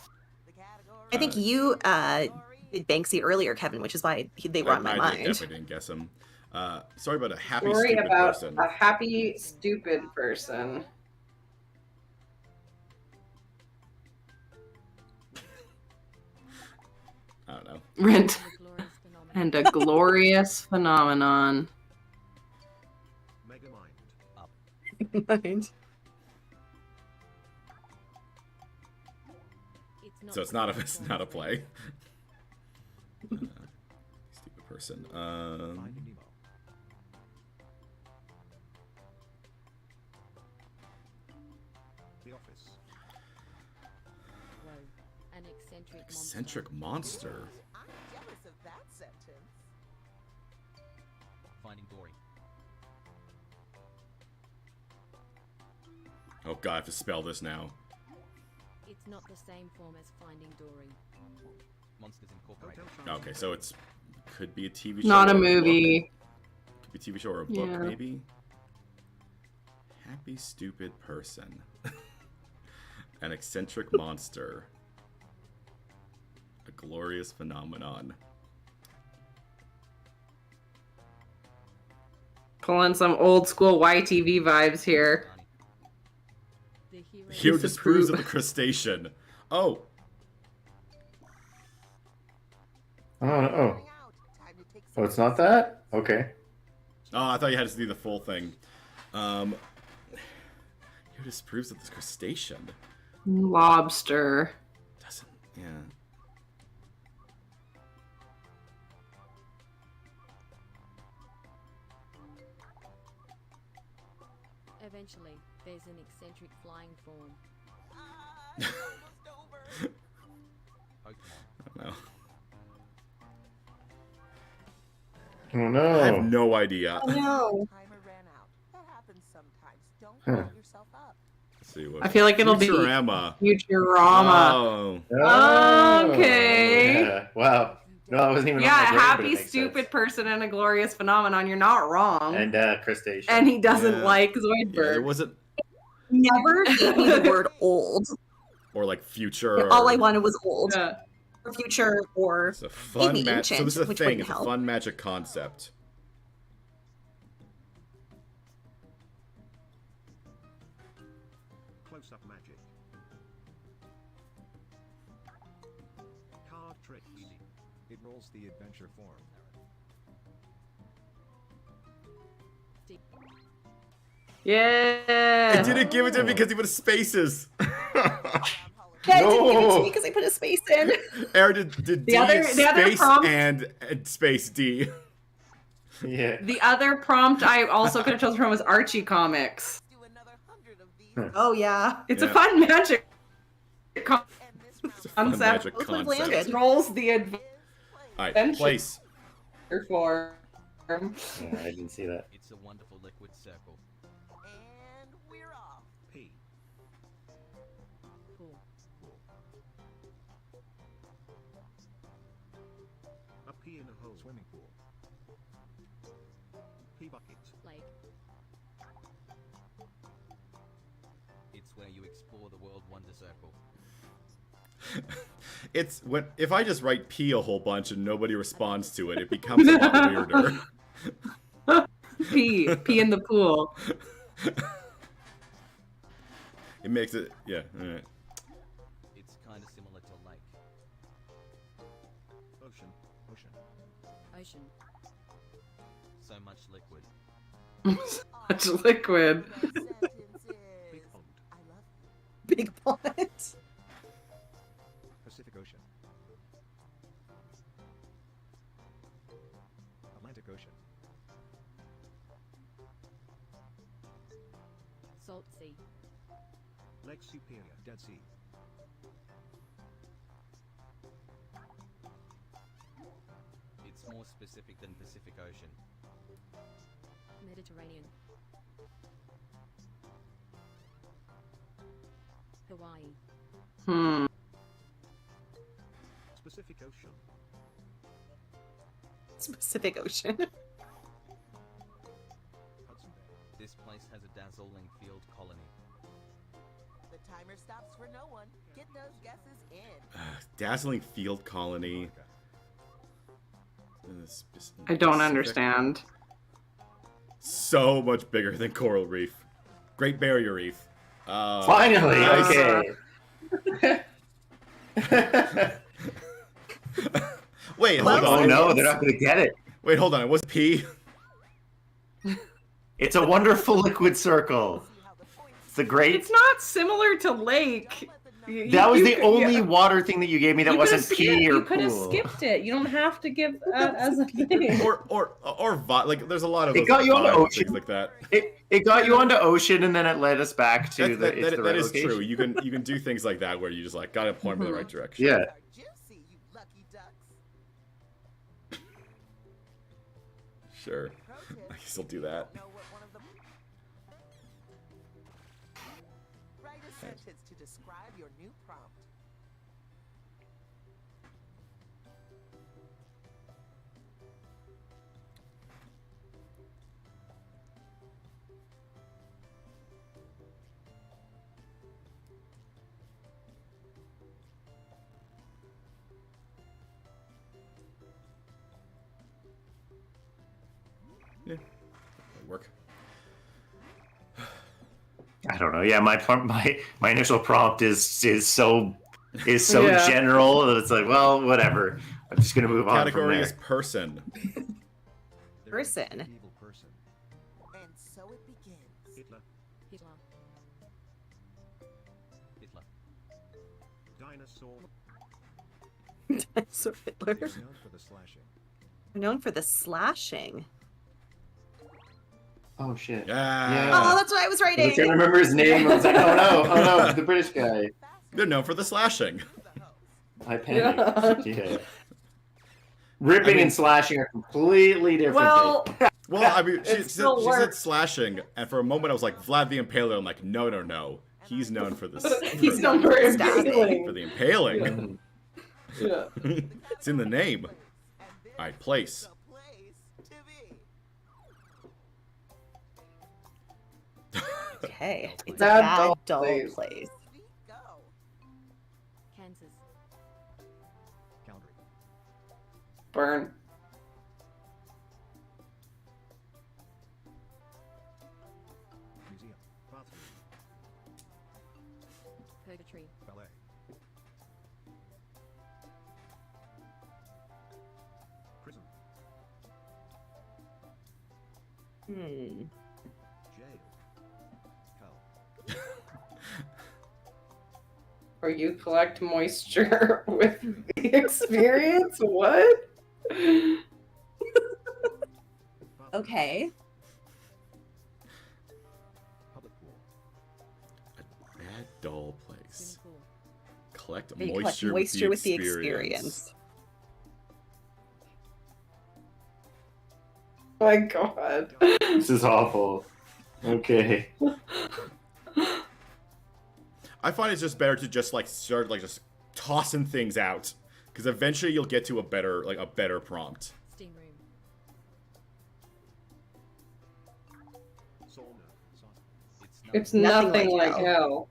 The category. I think you did Banksy earlier, Kevin, which is why they were on my I mind. definitely didn't guess him. Sorry about a happy Story stupid about person. a happy, stupid person. I don't know. Rent And a glorious phenomenon. and a glorious phenomenon. Megamind. Mind. So it's not a play. Stupid person. Finding Nemo. The Office. Whoa, an Eccentric monster. I'm jealous of that sentence. Finding Dory. Oh god, I have to spell this now. It's not the same form as Finding Dory. Monsters Incorporated. Hotel Okay, so it's could be a TV show. Not a or book. movie. Could be a TV show or a book, Yeah. maybe. Happy stupid person. An eccentric monster. A glorious phenomenon. Pulling some old school YTV vibes here. The hero. Hero Disapprove. disapproves of the crustacean. Oh, Oh, Going out. Time to take oh, some it's not that? Okay. I thought you had to do the full thing. Hero disapproves of the crustacean. Lobster. Doesn't. Yeah. Eventually, there's an eccentric flying form. It's almost over. Pokemon. I don't know. Oh no. I have no idea. No. Timer ran out. That happens sometimes. Don't Huh. beat yourself up. Let's see what. I feel like it'll be Futurama. Futurama. Oh. Oh, Okay. Yeah. Wow. No, that wasn't even Yeah, on my a brain, but happy, it makes stupid sense. person and a glorious phenomenon. You're not wrong. And crustacean. And he doesn't Yeah. like Yeah, there Zoidberg. wasn't. never gave me the word old. Or like future. All I wanted was old. Yeah. Or future, or It's a fun maybe magic. So ancient, this is a which thing. wouldn't It's a help. fun magic concept. Close-up magic. Card trick. It rolls the adventure form. Yeah. I didn't give it to him because he put spaces. Yeah, I didn't give it to me because I put a space in. Aaron did D, other space, prompt- and space D. Yeah. The other prompt I also could have chosen from was Archie comics. Do another 100 of these, Oh yeah. It's Yeah. a fun magic and this round Fun concept. magic Both would have concept. landed. Rolls the is played. Alright, Adventure. place. form. Yeah, I didn't see that. It's a wonderful liquid circle. And we're off. P. Pool. A pea in a hole. Swimming pool. Pea bucket. Lake. It's where you explore the world wonder circle. It's when if I just write P a whole bunch and nobody responds to it, it becomes a lot weirder. Pee in the pool. It makes it yeah. Alright. It's kind of similar to a lake. Ocean. Ocean. Ocean. So much liquid. Such liquid. The sentence Big is, pond. I love you. Big pond. Pacific Ocean. Atlantic Ocean. Salt Sea. Lake Superior. Dead Sea. It's more specific than Pacific Ocean. Mediterranean. Hawaii. Hmm. Pacific Ocean. Pacific Ocean. Hudson Bay. This place has a dazzling field colony. The timer stops for no one. Get those guesses in. Dazzling field colony. I don't understand. So much bigger than Coral Reef. Great Barrier Reef. Finally, nice. okay. Wait, hold Oh on. no, they're not gonna get it. Wait, hold on. It was P. It's a wonderful liquid circle. See how the points It's the great. It's not similar to lake. That was the could- only yeah. water thing that you gave me that You wasn't could've pea skipped- or You could have pool. skipped it. You don't have to give that as a thing. Like there's a lot of It those got you on the vibe and ocean. things like that. It got you onto ocean and then it led us back to That the right is location. true. You can do things like that where you just like gotta point me in the right direction. Yeah. are juicy, you lucky ducks. Sure. Pro tip, I guess I'll do you that. don't know what one of them- Write a sentence to describe your new prompt. Work. I don't know. Yeah, my initial prompt is so Yeah. general that it's like, well, whatever. I'm just gonna move on from Category there. is person. There Person. is an evil person. And so it begins. Hitler. Hitler. Hitler. Dinosaur. So Hitler. Is known for the slashing. Known for the slashing. Oh shit. Yeah. Oh, that's what I was I writing. was trying to remember his name. I was like, oh no, the British guy. They're known for the slashing. The host. I panicked. Yeah. Ripping and slashing are completely different Well, things. Well, I mean, It still she said works. slashing, and for a moment I was like, Vlad the Impaler. I'm like, no. He's known for this. he's known for his Stabbing. for the impaling. Yeah. It's in the name. And this Alright, place. is the place to be. It's Okay. It's a Bad bad doll doll place. place. Sweet go. Kansas. Calgary. Burn. Museum. Bathroom. Purgatory. Ballet. Prison. Jail. Cull. Or you collect moisture with the experience? What? Bathroom. Okay. Public pool. A bad doll place. Swimming pool. Collect You collect moisture, moisture with the experience. My God. This is awful. Okay. I find it's just better to just like start like just tossing things out, because eventually you'll get to a better prompt. Steam room. Sauna. It's Nothing nothing like like hell. hell.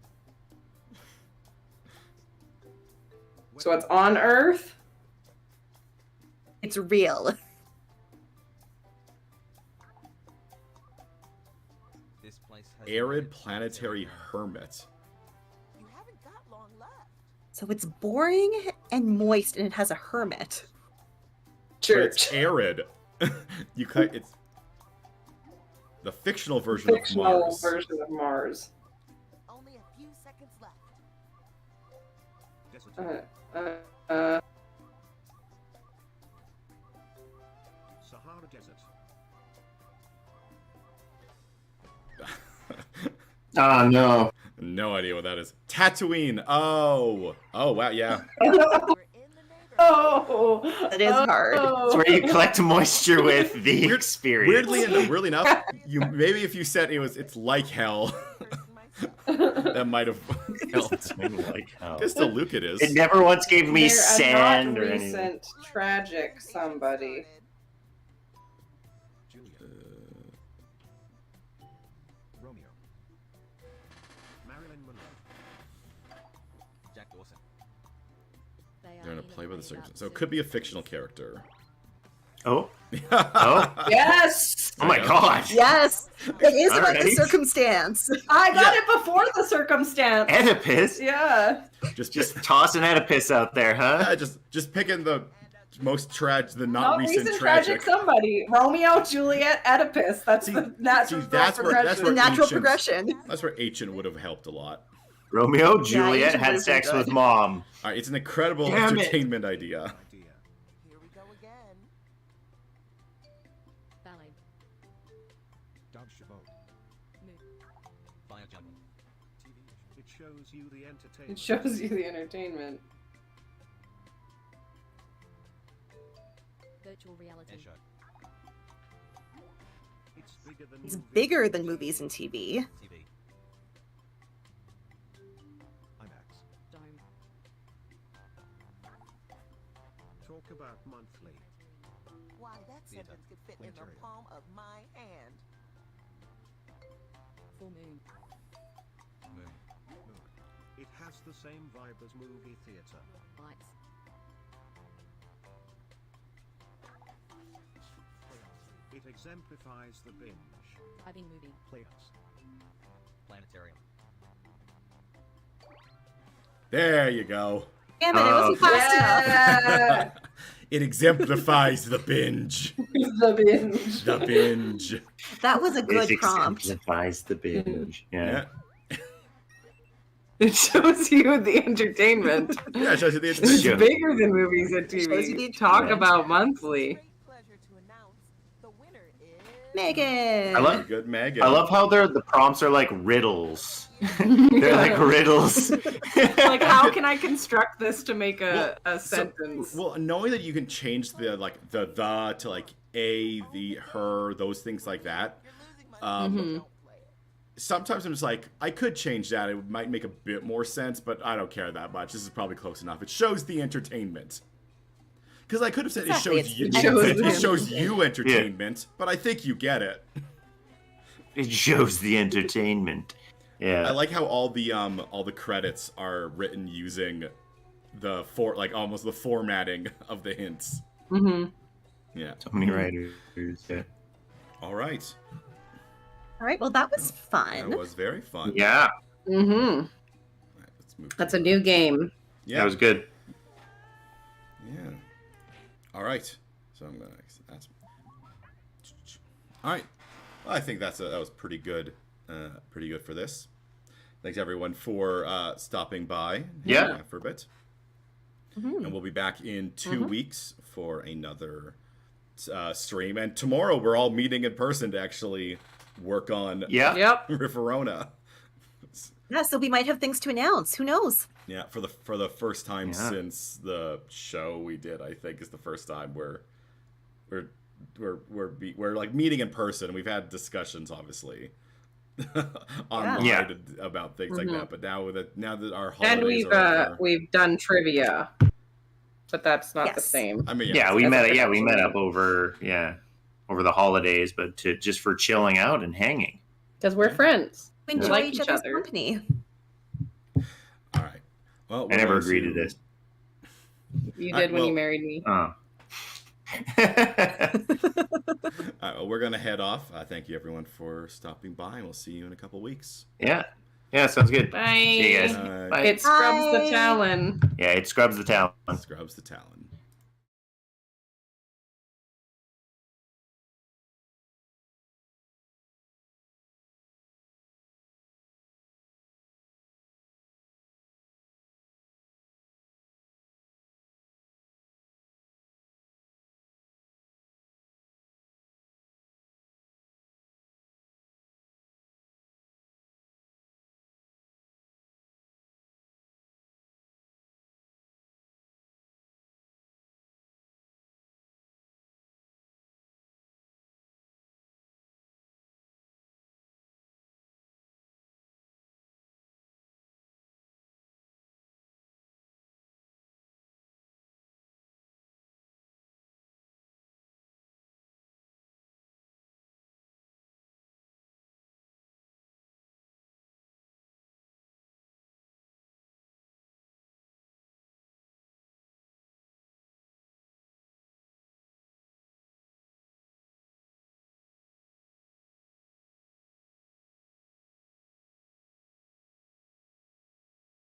So it's on Earth? It's real. This place has Arid planetary hermit. You haven't got long left. So it's boring and moist, and it has a hermit. But Church. it's arid. It's the fictional version Fictional of Mars. version of Mars. Only a few seconds left. Desert. Sahara Desert. Oh no. No idea what that is. Tatooine. Oh wow, yeah. You're in the neighborhood. Oh! That is hard. It's where you collect moisture with the experience. Weirdly enough, maybe if you said it's like hell, that might have helped. Like hell. I guess to Luke it is. It never once gave me They're sand a or not anything. recent tragic somebody. Julia. Romeo. Marilyn Monroe. Jack Dawson. They They're in a in play by the made-up circumstance. So it could be a fictional character. Oh, oh, Yes! oh my god. Yes, it is about the Alright. circumstance. I got Yeah. it before the circumstance. Oedipus? Yeah. Just tossing Oedipus out there, huh? just picking the most the not Not recent recent tragic. somebody. Romeo, Juliet, Oedipus. That's See- the natural see, that's where- that's progression. The where- natural ancient. progression. That's where ancient would have helped a lot. Romeo, Yeah, Juliet you had should sex do with good. mom. All right, it's an incredible Damn it. entertainment idea. Idea. Here we go again. ballet. Dodge your boat. Mood. Fire jumping. TV. It shows you the entertainment. It shows you the entertainment. Virtual reality. Air show. It's bigger than It's movies. bigger than movies and TV. TV. IMAX. Dome. Talk about monthly. Why, that Theater. sentence could fit in the Planetarium. palm of my hand. Full moon. Moon. Moon. It has the same vibe as movie theater. Lights. It exemplifies the binge. Driving movie. Playhouse. Planetarium. There you go. Damn it, it wasn't fast enough. Yeah. It exemplifies the binge. The binge. The binge. That was a good It prompt. exemplifies the binge. Yeah. Yeah. It shows you the entertainment. Yeah, it shows you the It's entertainment. bigger than movies and Shows you the TV. Talk entertainment. about monthly. Great pleasure to announce the winner is Megan. I love- Good Megan. I love how the prompts are like riddles. They're like riddles. Like, how can I construct this to make a So- sentence? well, knowing that you can change the the to like a, the, her, those things like that. You're losing money. Um, Mhm. Don't play it. Sometimes I'm just like, I could change that. It might make a bit more sense, but I don't care that much. This is probably close enough. It shows the entertainment. Because I could have said Exactly, it shows you. it shows It shows entertainment. you entertainment, but I think you get it. It shows the entertainment. Yeah. I like how all the credits are written using almost the formatting of the hints. Mm-hmm. Yeah. So many writers. Yeah. All right. All right. Well, that was fun. That was very fun. Yeah. Mm-hmm. All right, let's move. That's to, a new game. Yeah. That was good. Yeah. All right. So I'm gonna. That's. All right. Well, I think that was pretty good. Pretty good for this. Thanks everyone for stopping by. and Yeah. hanging out for a bit. Mhm. And we'll be back in 2 weeks for another stream. And tomorrow we're all meeting in person to actually work on Yeah. Yep. Riverona. Yeah, so we might have things to announce. Who knows? Yeah, for the first time Yeah. since the show we did, I think is the first time we're like meeting in person. We've had discussions, obviously, online Yeah. about things like Mhm. that. But now that our And holidays are over, we've done trivia, but that's not the Yes. same. I mean, Yeah, we As a met. Yeah, we met connection. up over the holidays, but just for chilling out and hanging. Because we're friends. We enjoy like each each other's other. company. All right. Well, I we're never going agreed to this. You All right, did when you well- married me. Oh. All right, well, we're gonna head off. Thank you everyone for stopping by, and we'll see you in a couple weeks. Yeah. Yeah, sounds good. Bye. See you guys. Bye. Bye. It scrubs the Bye. talon. Yeah, it scrubs the talent. Scrubs the Talon.